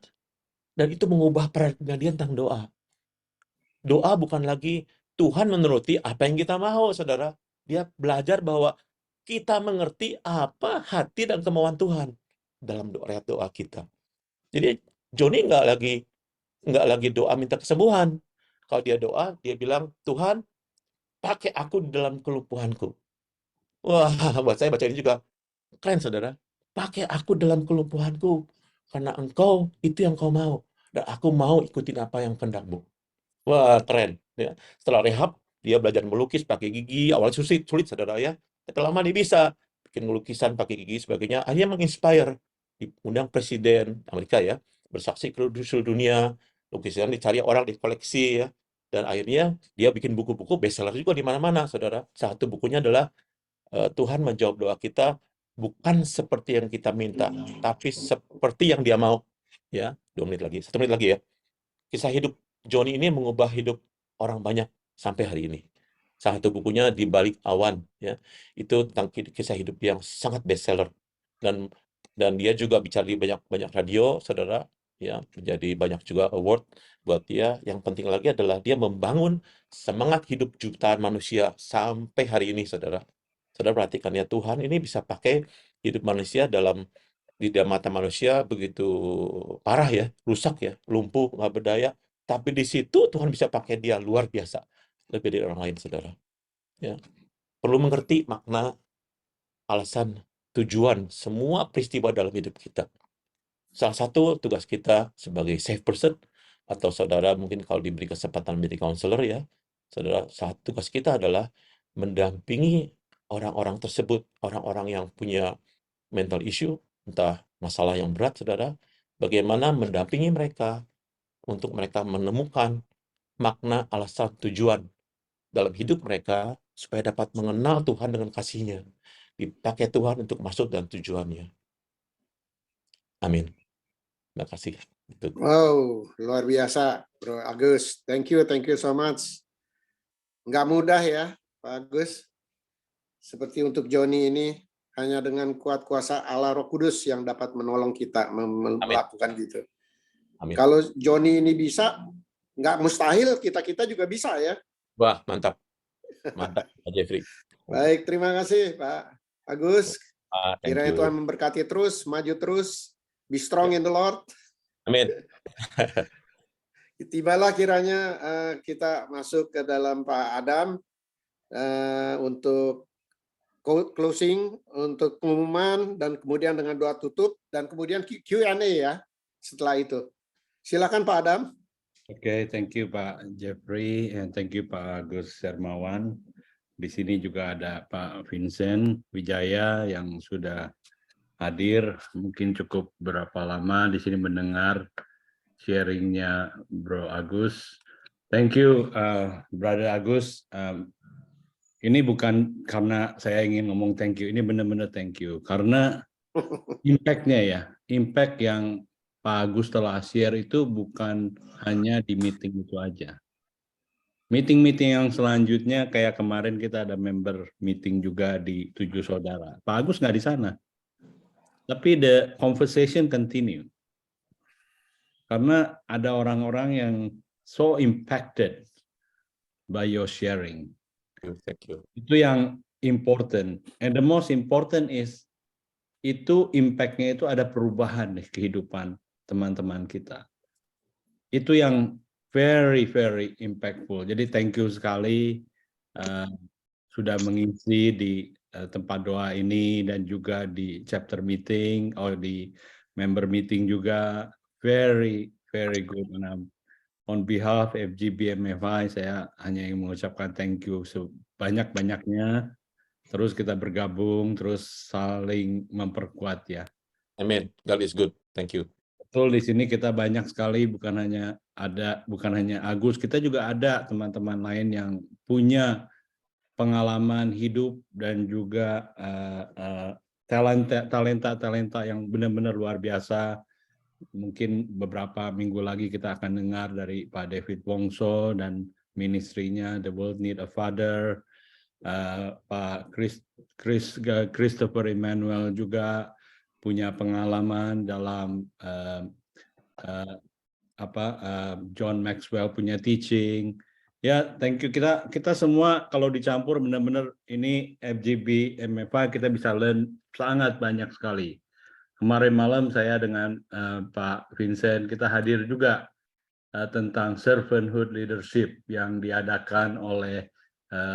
Dan itu mengubah paradigma dia tentang doa. Doa bukan lagi Tuhan menuruti apa yang kita mau, saudara. Dia belajar bahwa kita mengerti apa hati dan kemauan Tuhan dalam doa kita. Jadi Joni nggak lagi doa minta kesembuhan. Kalau dia doa, dia bilang, "Tuhan, pakai aku di dalam kelumpuhanku." Wah, buat saya baca ini juga keren, saudara. Pakai aku dalam kelumpuhanku, karena engkau itu yang kau mau, dan aku mau ikutin apa yang kehendakmu. Wah, keren. Ya. Setelah rehab, dia belajar melukis pakai gigi. Awalnya sulit, saudara ya. Tapi lama dia bisa bikin lukisan pakai gigi sebagainya. Akhirnya menginspire. Diundang Presiden Amerika ya, bersaksi ke seluruh dunia. Lukisan dicari orang, dikoleksi ya. Dan akhirnya dia bikin buku-buku bestseller juga di mana-mana, saudara. Satu bukunya adalah Tuhan menjawab doa kita bukan seperti yang kita minta, tapi seperti yang Dia mau. Ya, 2 menit lagi, 1 menit lagi ya. Kisah hidup Joni ini mengubah hidup orang banyak sampai hari ini. Salah satu bukunya Di Balik Awan, ya, itu tentang kisah hidup yang sangat bestseller, dan dia juga bicara di banyak radio, saudara, ya, menjadi banyak juga award buat dia. Yang penting lagi adalah dia membangun semangat hidup jutaan manusia sampai hari ini, saudara. Saudara perhatikan ya, Tuhan ini bisa pakai hidup manusia di dalam mata manusia begitu parah ya, rusak ya, lumpuh, nggak berdaya. Tapi di situ Tuhan bisa pakai dia luar biasa, lebih dari orang lain, saudara. Ya, perlu mengerti makna, alasan, tujuan semua peristiwa dalam hidup kita. Salah satu tugas kita sebagai safe person, atau saudara mungkin kalau diberi kesempatan menjadi counselor ya, saudara, satu tugas kita adalah mendampingi orang-orang tersebut, orang-orang yang punya mental issue, entah masalah yang berat, saudara, bagaimana mendampingi mereka untuk mereka menemukan makna, alasan, tujuan dalam hidup mereka supaya dapat mengenal Tuhan dengan kasih-Nya, dipakai Tuhan untuk masuk dalam tujuannya. Amin. Terima kasih. Itu. Wow, luar biasa, Bro Agus. Thank you so much. Nggak mudah ya, Pak Agus. Seperti untuk Joni ini, hanya dengan kuat kuasa Allah Roh Kudus yang dapat menolong kita melakukan gitu. Amin. Kalau Joni ini bisa, nggak mustahil kita juga bisa ya. Wah, mantap. Mantap, Pak Jeffrey. Baik, terima kasih Pak Agus. Thank Kiranya you. Tuhan memberkati terus, maju terus, be strong in the Lord. Amin. Tibalah kiranya kita masuk ke dalam Pak Adam untuk closing, untuk pengumuman, dan kemudian dengan doa tutup, dan kemudian Q&A ya setelah itu. Silakan Pak Adam. Oke, thank you Pak Jeffrey, and thank you Pak Agus Hermawan. Di sini juga ada Pak Vincent Wijaya yang sudah hadir. Mungkin cukup berapa lama di sini mendengar sharingnya Bro Agus. Thank you, Brother Agus. Ini bukan karena saya ingin ngomong thank you, ini benar-benar thank you. Karena impact-nya ya, impact yang Pak Agus telah share itu bukan hanya di meeting itu aja. Meeting-meeting yang selanjutnya kayak kemarin kita ada member meeting juga di 7 Saudara. Pak Agus nggak di sana. Tapi the conversation continue. Karena ada orang-orang yang so impacted by your sharing. Thank you. Itu yang important. And the most important is itu impact-nya itu ada perubahan di kehidupan teman-teman kita. Itu yang very impactful. Jadi thank you sekali sudah mengisi di tempat doa ini dan juga di chapter meeting atau di member meeting juga. Very good. On behalf of FGB MFI, saya hanya ingin mengucapkan thank you sebanyak-banyaknya. Terus kita bergabung, terus saling memperkuat ya. Amin. God is good. Thank you. Betul, di sini kita banyak sekali, bukan hanya Agus, kita juga ada teman-teman lain yang punya pengalaman hidup dan juga talenta yang benar-benar luar biasa. Mungkin beberapa minggu lagi kita akan dengar dari Pak David Wongso dan ministrinya The World Need a Father. Pak Christopher Emmanuel juga punya pengalaman dalam John Maxwell punya teaching. Ya, thank you. Kita semua kalau dicampur benar-benar ini FGB MFA kita bisa learn sangat banyak sekali. Kemarin malam saya dengan Pak Vincent kita hadir juga tentang servanthood leadership yang diadakan oleh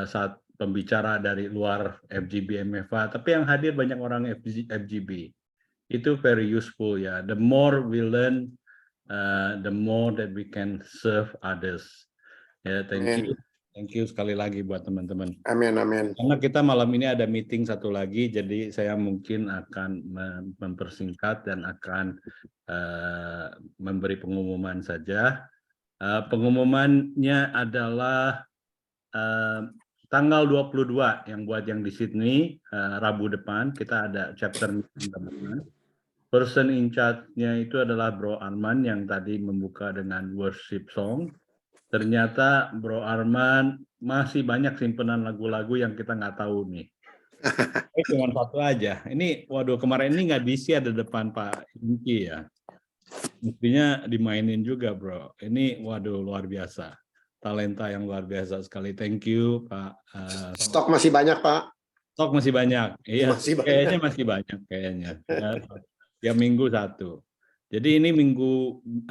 saat pembicara dari luar FGB MFA, tapi yang hadir banyak orang FGB. Itu very useful ya. The more we learn, the more that we can serve others. Ya, thank you sekali lagi buat teman-teman. Amin. Karena kita malam ini ada meeting satu lagi, jadi saya mungkin akan mempersingkat dan akan memberi pengumuman saja. Pengumumannya adalah tanggal 22 yang buat yang di Sydney, Rabu depan kita ada chapter meeting teman-teman. Person in charge-nya itu adalah Bro Arman yang tadi membuka dengan worship song. Ternyata Bro Arman masih banyak simpenan lagu-lagu yang kita nggak tahu nih. Cuma satu aja. Ini, waduh kemarin ini nggak diisi ada depan Pak Inki ya. Mestinya dimainin juga Bro. Ini waduh luar biasa. Talenta yang luar biasa sekali. Thank you Pak. Stok masih banyak Pak. Stok masih banyak. Iya, Masih banyak. kayaknya masih banyak kayaknya. Ya minggu satu. Jadi ini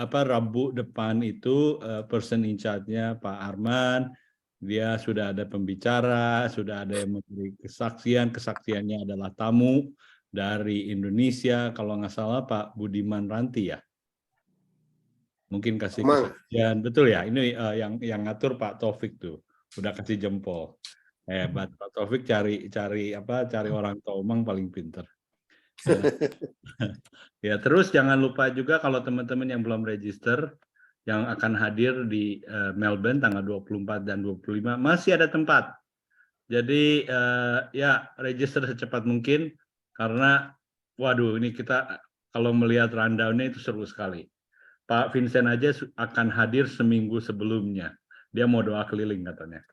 Rabu depan itu person in charge-nya Pak Arman, dia sudah ada pembicara, sudah ada yang memberi kesaksiannya adalah tamu dari Indonesia, kalau nggak salah Pak Budiman Ranti ya. Mungkin kasih kesaksian, betul ya? Ini yang ngatur Pak Taufik tuh, udah kasih jempol. Hebat Pak Taufik cari orang Tomang paling pinter. Ya, terus jangan lupa juga kalau teman-teman yang belum register yang akan hadir di Melbourne tanggal 24 dan 25 masih ada tempat. Jadi ya register secepat mungkin karena waduh ini kita kalau melihat rundown-nya itu seru sekali. Pak Vincent aja akan hadir seminggu sebelumnya. Dia mau doa keliling katanya.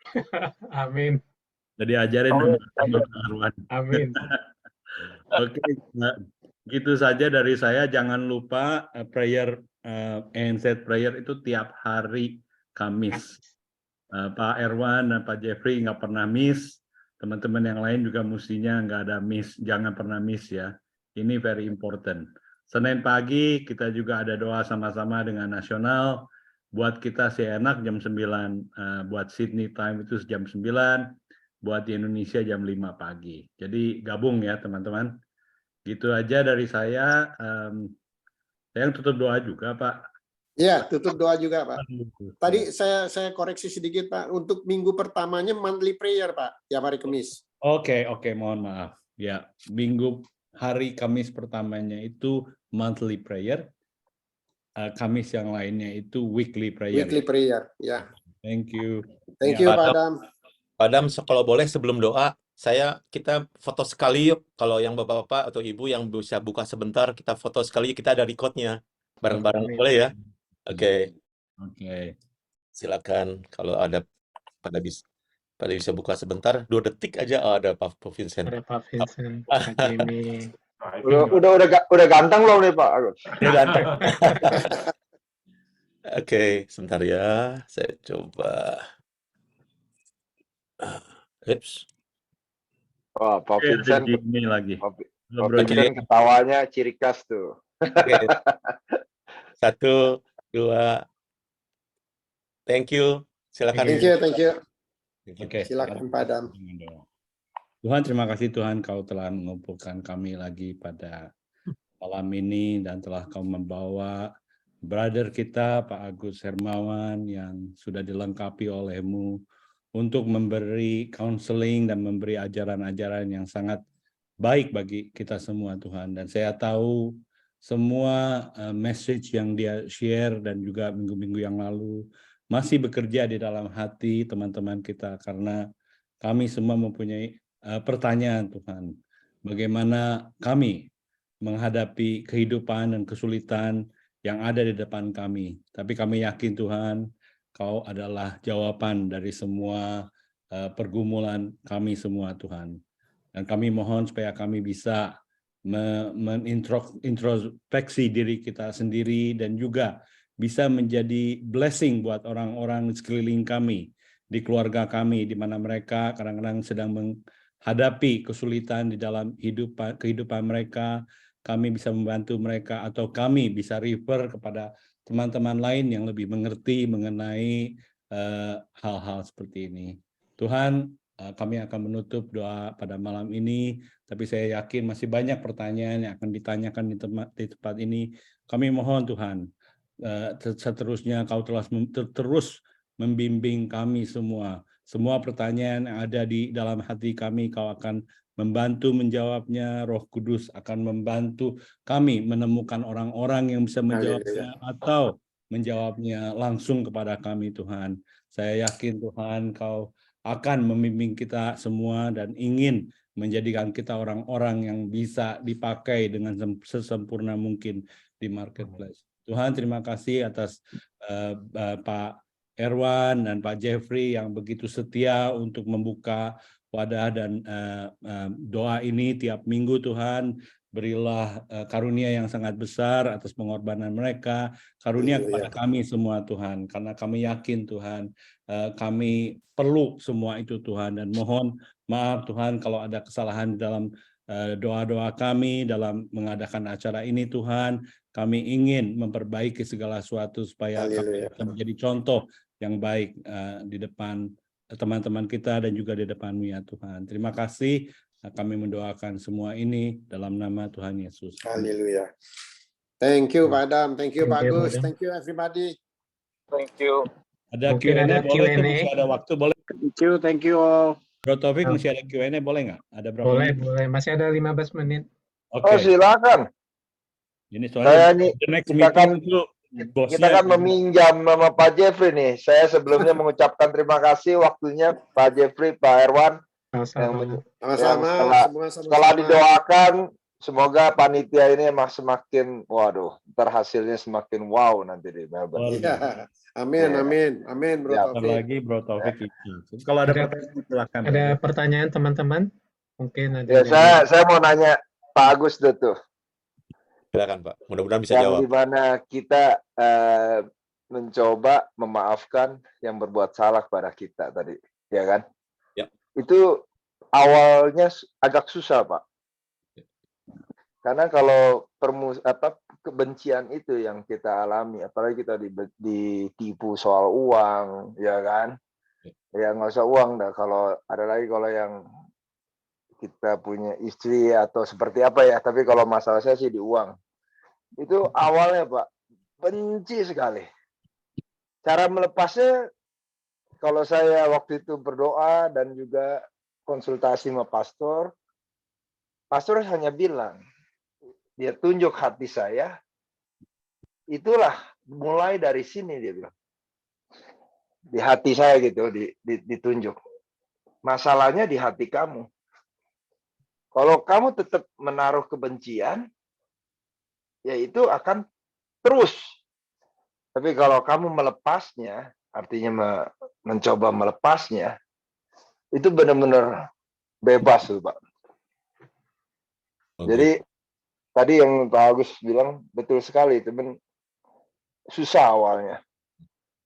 Amin. Jadi ajarin sama Pak Arwan. Amin. Oke, gitu saja dari saya. Jangan lupa prayer ANZ prayer itu tiap hari Kamis. Pak Erwan dan Pak Jeffrey nggak pernah miss. Teman-teman yang lain juga mestinya nggak ada miss. Jangan pernah miss ya. Ini very important. Senin pagi kita juga ada doa sama-sama dengan nasional. Buat kita sih enak jam 9. Buat Sydney time itu jam 9. Buat di Indonesia jam 5 pagi. Jadi gabung ya teman-teman. Gitu aja dari saya. Saya tutup doa juga Pak. Ya, tutup doa juga Pak. Tadi saya koreksi sedikit Pak. Untuk minggu pertamanya monthly prayer Pak. Tiap hari Kamis. Oke, mohon maaf. Ya, minggu hari Kamis pertamanya itu monthly prayer. Kamis yang lainnya itu weekly prayer. Weekly prayer, ya. Thank you. Thank Ya, you, Pak Pak Adam, Adam. Pak Adam, kalau boleh sebelum doa, kita foto sekali yuk. Kalau yang bapak-bapak atau ibu yang bisa buka sebentar, kita foto sekali. Kita ada recordnya bareng-bareng, Amin. boleh ya? Oke, Oke. silakan. Kalau ada pada bisa buka sebentar, 2 detik aja. Oh, ada Pak Vincent. Ada Pak Vincent, Pak Jimmy. Udah ganteng loh nih Pak Agus. Udah ganteng. Oke, sebentar ya. Saya coba. Ups. Wah, Pak Ada Vincent, Jimmy lagi. Pak Halo, Bro Oke. Vincent ketawanya ciri khas tuh. Oke. 1, 2. Thank you. Silakan. Thank you, thank you. Thank you. Oke. Silakan Pak Adam. Tuhan, terima kasih Tuhan, Kau telah mengumpulkan kami lagi pada malam ini dan telah Kau membawa brother kita, Pak Agus Hermawan, yang sudah dilengkapi oleh-Mu untuk memberi counseling dan memberi ajaran-ajaran yang sangat baik bagi kita semua, Tuhan. Dan saya tahu semua message yang dia share dan juga minggu-minggu yang lalu masih bekerja di dalam hati teman-teman kita, karena kami semua mempunyai pertanyaan, Tuhan. Bagaimana kami menghadapi kehidupan dan kesulitan yang ada di depan kami. Tapi kami yakin, Tuhan, Kau adalah jawaban dari semua pergumulan kami semua, Tuhan. Dan kami mohon supaya kami bisa introspeksi diri kita sendiri dan juga bisa menjadi blessing buat orang-orang di sekeliling kami, di keluarga kami, di mana mereka kadang-kadang sedang menghadapi kesulitan di dalam kehidupan mereka. Kami bisa membantu mereka, atau kami bisa refer kepada teman-teman lain yang lebih mengerti mengenai hal-hal seperti ini. Tuhan, kami akan menutup doa pada malam ini, tapi saya yakin masih banyak pertanyaan yang akan ditanyakan di tempat ini. Kami mohon Tuhan, seterusnya Kau telah terus membimbing kami semua. Semua pertanyaan yang ada di dalam hati kami, Kau akan membantu menjawabnya. Roh Kudus akan membantu kami menemukan orang-orang yang bisa menjawabnya atau menjawabnya langsung kepada kami, Tuhan. Saya yakin Tuhan, Kau akan membimbing kita semua dan ingin menjadikan kita orang-orang yang bisa dipakai dengan sesempurna mungkin di marketplace. Tuhan, terima kasih atas Pak Erwan dan Pak Jeffrey yang begitu setia untuk membuka wadah dan doa ini tiap minggu. Tuhan, berilah karunia yang sangat besar atas pengorbanan mereka, karunia kepada kami semua, Tuhan, karena kami yakin, Tuhan, kami perlu semua itu, Tuhan, dan mohon maaf, Tuhan, kalau ada kesalahan dalam doa-doa kami dalam mengadakan acara ini, Tuhan. Kami ingin memperbaiki segala sesuatu supaya kami bisa menjadi contoh yang baik di depan teman-teman kita dan juga di depan-Mu, ya Tuhan. Terima kasih. Kami mendoakan semua ini dalam nama Tuhan Yesus. Haleluya. Thank you, Pak Adam. Thank you, Pak Agus. Thank you, everybody. Thank you. Ada Mungkin Q&A, ada boleh tuh, Q&A. masih ada waktu, boleh. Thank you all. Bro Taufik, masih ada Q&A, boleh nggak? Ada berapa Boleh, menit? boleh. Masih ada 15 menit. Oke. Oh, silakan. Ini Saya soalnya nih, the next kita meeting kan- itu bosnya. Kita kan meminjam sama Pak Jeffrey nih. Saya sebelumnya mengucapkan terima kasih waktunya Pak Jeffrey, Pak Erwan. Sama-sama. Sama-sama. Yang setelah didoakan, semoga panitia ini emang semakin, waduh, ntar hasilnya semakin wow nanti di Melbourne. Iya. Amin, Iya. amin, amin, Bro Ya, Bentar Taufik. lagi Bro Taufik itu. Kalau ada Ada- pertanyaan, silakan. Ada pertanyaan teman-teman? Mungkin ada Ya, dari- saya mau nanya Pak Agus tuh. Silakan Pak. Mudah-mudahan bisa Yang jawab. dimana kita mencoba memaafkan yang berbuat salah kepada kita tadi, ya kan? Ya. Itu awalnya agak susah, Pak. Karena kalau kebencian itu yang kita alami, apalagi kita ditipu soal uang, ya kan? Ya nggak usah uang dah. Kalau ada lagi kalau yang kita punya istri atau seperti apa ya, tapi kalau masalah saya sih di uang. Itu awalnya Pak, benci sekali. Cara melepasnya, kalau saya waktu itu berdoa dan juga konsultasi sama pastor hanya bilang, dia tunjuk hati saya, itulah mulai dari sini dia bilang. di hati saya gitu, ditunjuk. Masalahnya di hati kamu. Kalau kamu tetap menaruh kebencian, ya itu akan terus. Tapi kalau kamu melepasnya, artinya mencoba melepasnya, itu benar-benar bebas tuh, Pak. Oke. Jadi tadi yang Pak Agus bilang betul sekali, teman, susah awalnya.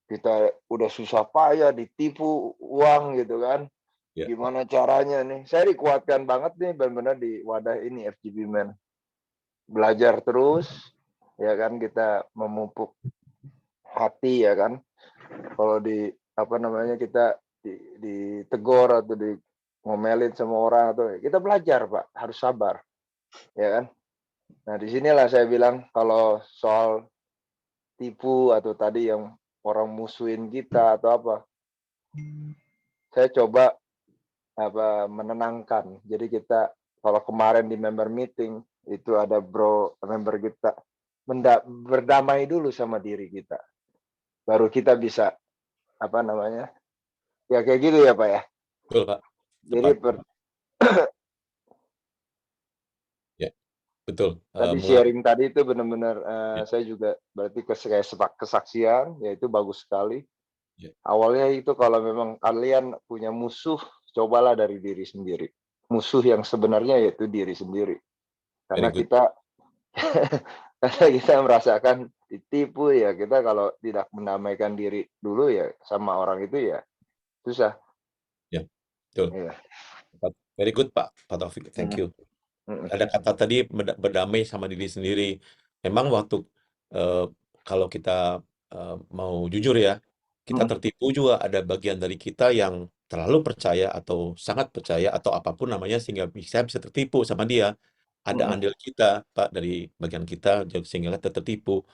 Kita udah susah payah ditipu uang gitu kan. Ya. Gimana caranya nih? Saya dikuatkan banget nih benar-benar di wadah ini FGB Men. Belajar terus, ya kan, kita memupuk hati, ya kan. Kalau kita ditegur atau ngomelin sama orang atau kita belajar, Pak, harus sabar, ya kan. Nah, disinilah saya bilang kalau soal tipu atau tadi yang orang musuhin kita atau apa, saya coba menenangkan. Jadi kita kalau kemarin di member meeting itu ada member kita berdamai dulu sama diri kita, baru kita bisa ya kayak gitu ya Pak ya. Betul, Pak. Jadi Ya, betul. tadi Mulai. sharing tadi itu benar-benar saya juga berarti kayak kesaksian, yaitu bagus sekali. Ya. Awalnya itu kalau memang kalian punya musuh, cobalah dari diri sendiri. Musuh yang sebenarnya yaitu diri sendiri. Karena Very good. karena kita merasakan ditipu, ya kita kalau tidak mendamaikan diri dulu ya sama orang itu ya susah. Ya, betul. Iya. Very good, Pak Taufik. Thank you. Ada kata tadi berdamai sama diri sendiri. Memang waktu kalau kita mau jujur ya, kita tertipu juga ada bagian dari kita yang terlalu percaya atau sangat percaya atau apapun namanya sehingga bisa tertipu sama dia. Ada andil kita, Pak, dari bagian kita sehingga kita tertipu.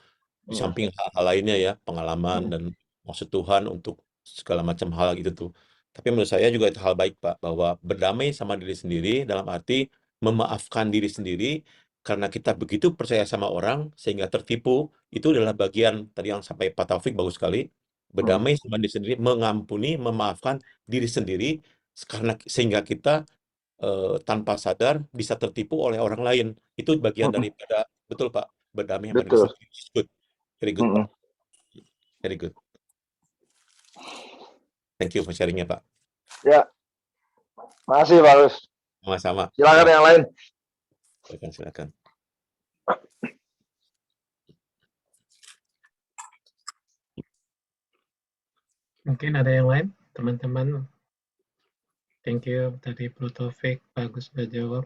Di samping hal-hal lainnya ya, pengalaman dan maksud Tuhan untuk segala macam hal gitu tuh. Tapi menurut saya juga itu hal baik, Pak, bahwa berdamai sama diri sendiri dalam arti memaafkan diri sendiri karena kita begitu percaya sama orang sehingga tertipu. Itu adalah bagian tadi yang sampai Pak Taufik bagus sekali. Berdamai sama diri sendiri, mengampuni, memaafkan diri sendiri karena sehingga kita tanpa sadar bisa tertipu oleh orang lain. Itu bagian daripada betul, Pak, berdamai sama diri Betul. sendiri. Good. Very good, Pak. Very good. Thank you for sharing-nya, Pak. Ya. Makasih, Pak Gus. Sama-sama. Silakan yang lain. Silakan. Mungkin ada yang lain, teman-teman. Thank you tadi Bro Taufik, bagus sudah jawab.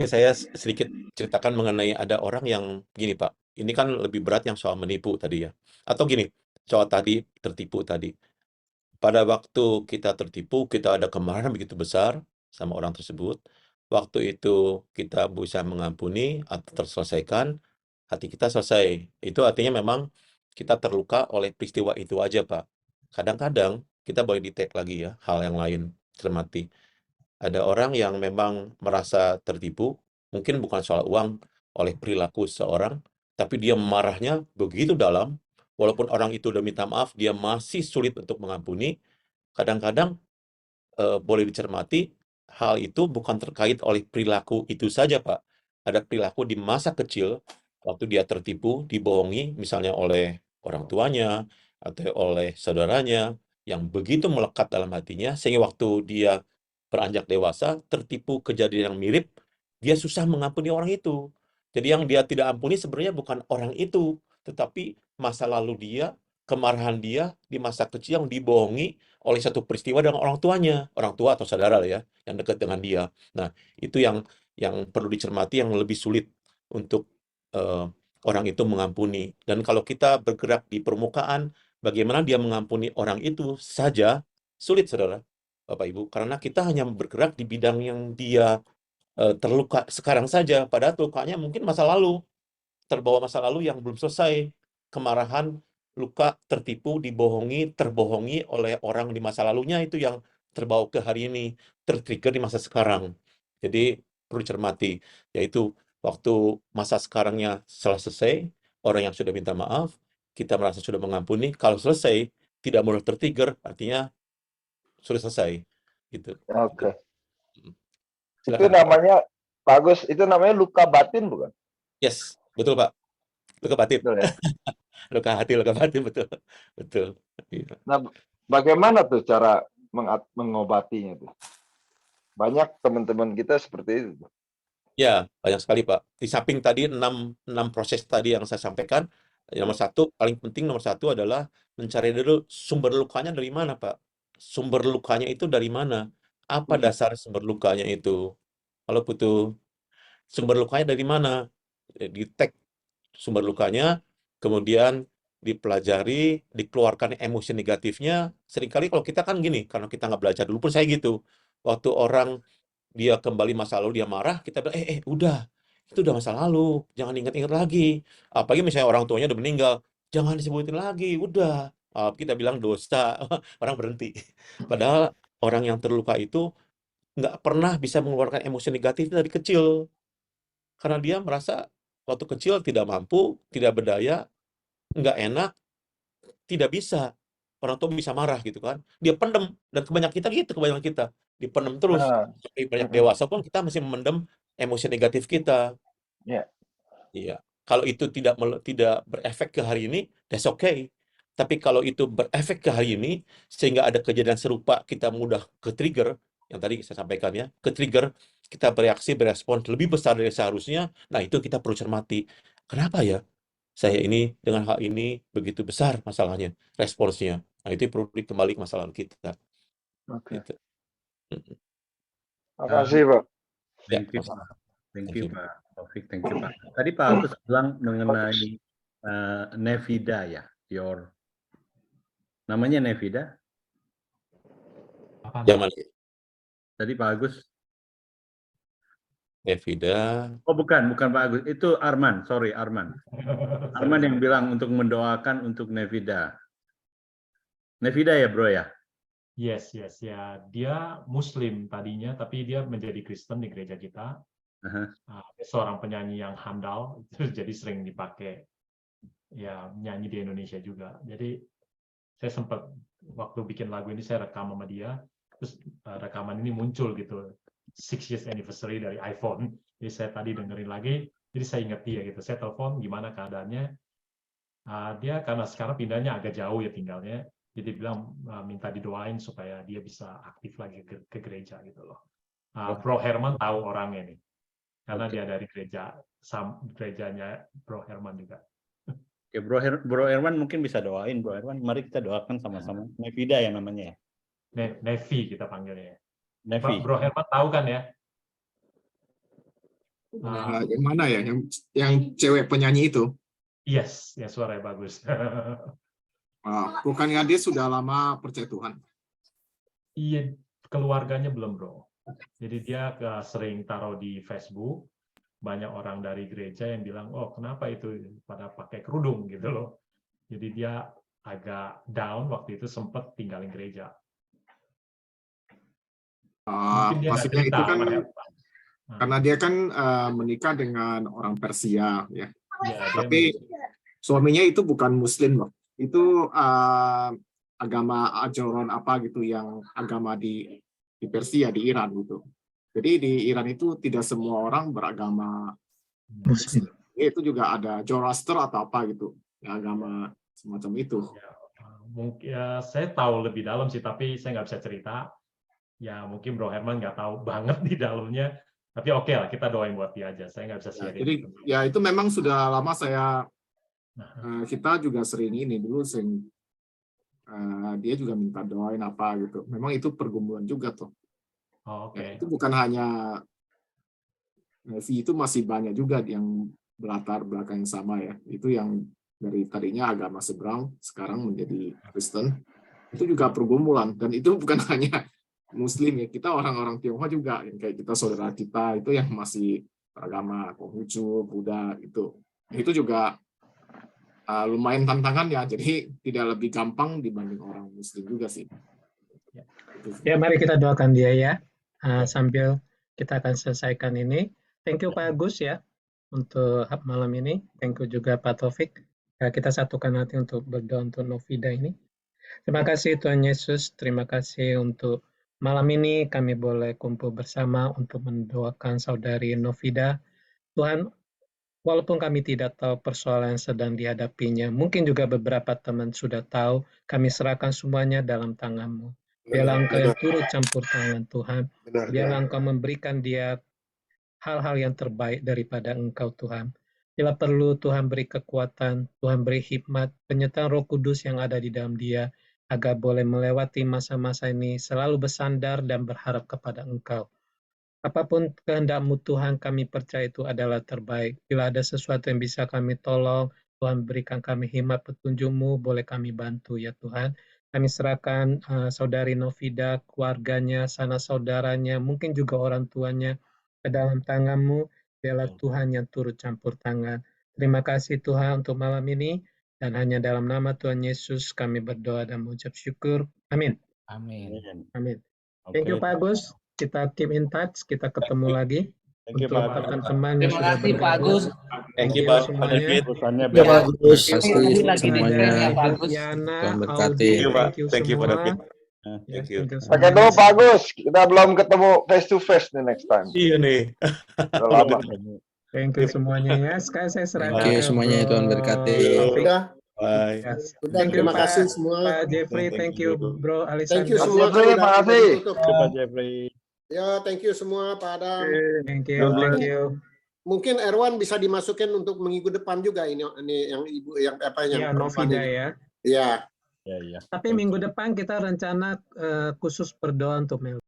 Saya sedikit ceritakan mengenai ada orang yang gini, Pak. Ini kan lebih berat yang soal menipu tadi ya. Atau gini, soal tadi tertipu tadi. Pada waktu kita tertipu, kita ada kemarahan begitu besar sama orang tersebut. Waktu itu kita bisa mengampuni atau terselesaikan, hati kita selesai. Itu artinya memang kita terluka oleh peristiwa itu aja, Pak. Kadang-kadang kita boleh di-take lagi ya, hal yang lain. Cermati. Ada orang yang memang merasa tertipu, mungkin bukan soal uang, oleh perilaku seseorang, tapi dia marahnya begitu dalam, walaupun orang itu udah minta maaf, dia masih sulit untuk mengampuni. Kadang-kadang boleh dicermati, hal itu bukan terkait oleh perilaku itu saja, Pak. Ada perilaku di masa kecil, waktu dia tertipu, dibohongi, misalnya oleh orang tuanya, atau oleh saudaranya, yang begitu melekat dalam hatinya, sehingga waktu dia beranjak dewasa, tertipu kejadian yang mirip, dia susah mengampuni orang itu. Jadi yang dia tidak ampuni sebenarnya bukan orang itu, tetapi masa lalu dia, kemarahan dia di masa kecil yang dibohongi oleh satu peristiwa dengan orang tuanya, orang tua atau saudara lah ya, yang dekat dengan dia. Nah, itu yang perlu dicermati, yang lebih sulit untuk orang itu mengampuni. Dan kalau kita bergerak di permukaan, bagaimana dia mengampuni orang itu saja, sulit, saudara, Bapak Ibu, karena kita hanya bergerak di bidang yang dia terluka sekarang saja, padahal lukanya mungkin masa lalu, terbawa masa lalu yang belum selesai, kemarahan, luka, tertipu, dibohongi, terbohongi oleh orang di masa lalunya, itu yang terbawa ke hari ini, tertrigger di masa sekarang. Jadi perlu cermati, yaitu waktu masa sekarangnya selesai, orang yang sudah minta maaf, kita merasa sudah mengampuni, kalau selesai, tidak mudah tertrigger, artinya sudah selesai. Gitu. Oke. Mm. Itu Silakan. namanya, Pak Agus, itu namanya luka batin bukan? Yes, betul Pak. Luka batin. Betul ya? Luka hati, luka batin, betul. Betul. Iya. Nah, bagaimana tuh cara mengobatinya tuh? Banyak teman-teman kita seperti itu. Ya, banyak sekali Pak. Di samping tadi 6 proses tadi yang saya sampaikan, nomor satu, paling penting nomor satu adalah mencari dulu sumber lukanya dari mana Pak. Sumber lukanya itu dari mana? Apa dasar sumber lukanya itu? Kalau butuh sumber lukanya dari mana? Di-tag sumber lukanya, kemudian dipelajari, dikeluarkan emosi negatifnya. Seringkali kalau kita kan gini, karena kita nggak belajar dulu pun saya gitu. Waktu orang dia kembali masa lalu, dia marah, kita bilang, udah, itu udah masa lalu, jangan ingat-ingat lagi. Apalagi misalnya orang tuanya udah meninggal, jangan disebutin lagi, udah. Kita bilang dosa, orang berhenti. Padahal orang yang terluka itu nggak pernah bisa mengeluarkan emosi negatif dari kecil. Karena dia merasa waktu kecil tidak mampu, tidak berdaya, nggak enak, tidak bisa. Orang tua bisa marah gitu kan. Dia pendem, dan kebanyakan kita gitu, kebanyakan kita. Dipendem terus. Nah, Sampai banyak dewasa pun kita masih memendam emosi negatif kita. ya. Iya. Kalau itu tidak berefek ke hari ini, that's okay. Tapi kalau itu berefek ke hari ini, sehingga ada kejadian serupa, kita mudah ke-trigger, yang tadi saya sampaikan ya, ke-trigger, kita bereaksi, berespon lebih besar dari seharusnya, nah itu kita perlu cermati. Kenapa ya saya ini dengan hal ini begitu besar masalahnya, responsnya. Nah itu perlu kembali ke masalah kita. Oke. Gitu. Makasih, Pak. Thank you, sama-sama. Pak. Thank Thank you, you. Pak Taufik. Thank you, Pak. Tadi Pak Agus bilang mengenai Nevida ya, namanya Nevida. Yang mana? Tadi Pak Agus. Evida. Oh bukan Pak Agus. Itu Arman, sorry Arman. Arman yang bilang untuk mendoakan untuk Nevida. Nevida ya bro ya? Yes, ya. Dia Muslim tadinya, tapi dia menjadi Kristen di gereja kita. Dia seorang penyanyi yang handal, jadi sering dipakai ya nyanyi di Indonesia juga. Jadi saya sempat waktu bikin lagu ini saya rekam sama dia, terus rekaman ini muncul gitu, 6 years anniversary dari iPhone. Jadi saya tadi dengerin lagi, jadi saya ingat dia gitu. Saya telepon gimana keadaannya. Dia karena sekarang pindahnya agak jauh ya tinggalnya. Jadi bilang minta didoain supaya dia bisa aktif lagi ke gereja gitu loh. Bro Herman tahu orangnya nih, karena dia dari gerejanya Bro Herman juga. Oke, Bro Herman mungkin bisa doain Bro Herman. Mari kita doakan sama-sama. Nevida yang namanya ya. Nevi kita panggilnya. Nevi. Bro Herman tahu kan ya? Yang mana ya? Yang cewek penyanyi itu? Yes, ya suaranya bagus. Bukannya dia sudah lama percaya Tuhan? Iya, keluarganya belum bro. Jadi dia sering taruh di Facebook, banyak orang dari gereja yang bilang, oh kenapa itu pada pakai kerudung gitu loh. Jadi dia agak down waktu itu sempat tinggalin gereja. Maksudnya itu kan karena dia kan menikah dengan orang Persia ya. Tapi suaminya itu bukan Muslim loh. Itu agama ajaran apa gitu, yang agama di Persia, di Iran gitu. Jadi di Iran itu tidak semua orang beragama Muslim. Itu juga ada Zoroaster atau apa gitu, ya, agama semacam itu. Mungkin ya, saya tahu lebih dalam sih, tapi saya nggak bisa cerita. Ya mungkin Bro Herman nggak tahu banget di dalamnya. Tapi oke lah, kita doain buat dia aja. Saya nggak bisa sharing. Jadi ya itu memang sudah lama kita juga sering ini dulu sering dia juga minta doain apa gitu. Memang itu pergumulan juga tuh. Oke. Itu bukan hanya Nevi, itu masih banyak juga yang berlatar belakang yang sama ya. Itu yang dari tadinya agama seberang sekarang menjadi Kristen. Itu juga pergumulan, dan itu bukan hanya Muslim ya. Kita orang-orang Tionghoa juga, yang kayak kita saudara kita itu yang masih beragama Konghucu, Buddha itu juga lumayan tantangan ya, jadi tidak lebih gampang dibanding orang Muslim juga sih. Ya, mari kita doakan dia ya, sambil kita akan selesaikan ini. Thank you Pak Agus ya. untuk malam ini. Thank you juga Pak Taufik. Ya, kita satukan hati untuk berdoa untuk Novida ini. Terima kasih Tuhan Yesus, terima kasih untuk malam ini kami boleh kumpul bersama untuk mendoakan saudari Novida. Tuhan, walaupun kami tidak tahu persoalan yang sedang dihadapinya, mungkin juga beberapa teman sudah tahu, kami serahkan semuanya dalam tangan-Mu. Biarlah Engkau yang turut campur tangan Tuhan, biarlah Engkau memberikan dia hal-hal yang terbaik daripada Engkau Tuhan. Bila perlu Tuhan beri kekuatan, Tuhan beri hikmat, penyertaan Roh Kudus yang ada di dalam dia, agar boleh melewati masa-masa ini selalu bersandar dan berharap kepada Engkau. Apapun kehendak-Mu Tuhan, kami percaya itu adalah terbaik. Bila ada sesuatu yang bisa kami tolong, Tuhan berikan kami hikmat petunjuk-Mu, boleh kami bantu ya Tuhan. Kami serahkan saudari Novida, keluarganya, sanak saudaranya, mungkin juga orang tuanya, ke dalam tangan-Mu. Biarlah Tuhan yang turut campur tangan. Terima kasih Tuhan untuk malam ini, dan hanya dalam nama Tuhan Yesus kami berdoa dan mengucap syukur. Amin. Amin. Amin. Thank you Pak Agus. Kita keep in touch. Kita ketemu lagi. Thank you, Untuk Pak. teman-teman yang Terima sudah kasih Pak bergabung. Agus. Thank you, Pak semuanya. David. Urusannya Ya, beres. bagus. Pasti Tadi lagi di semuanya. share ya Pak Agus. Yana, Tuhan berkati. Audi, Thank you, Pak. thank you Pak semua. David. Ya, Thank you. thank you Pakai semuanya. dulu Pak Agus, kita belum ketemu face to face nih next time. Iya nih. Udah lama. Thank you semuanya ya. Sekarang saya serahkan Thank you ke semuanya, Bro Tuhan berkati. Taufik. Udah, Bye. Ya. udah. Thank you Terima Pak, kasih semua. Pak Jeffrey, Thank thank you you. Bro Thank Alexander. you semua. Jeffrey, Udah makasih. tutup. Terima kasih, Pak Jeffrey. Ya, thank you semua Pak Adam. Thank you, thank you. Mungkin Erwan bisa dimasukin untuk minggu depan juga ini yang ibu yang apa Ya, yang perempuan Novida ini. ya. Ya. Ya, ya. Tapi minggu depan kita rencana khusus berdoa untuk Mel.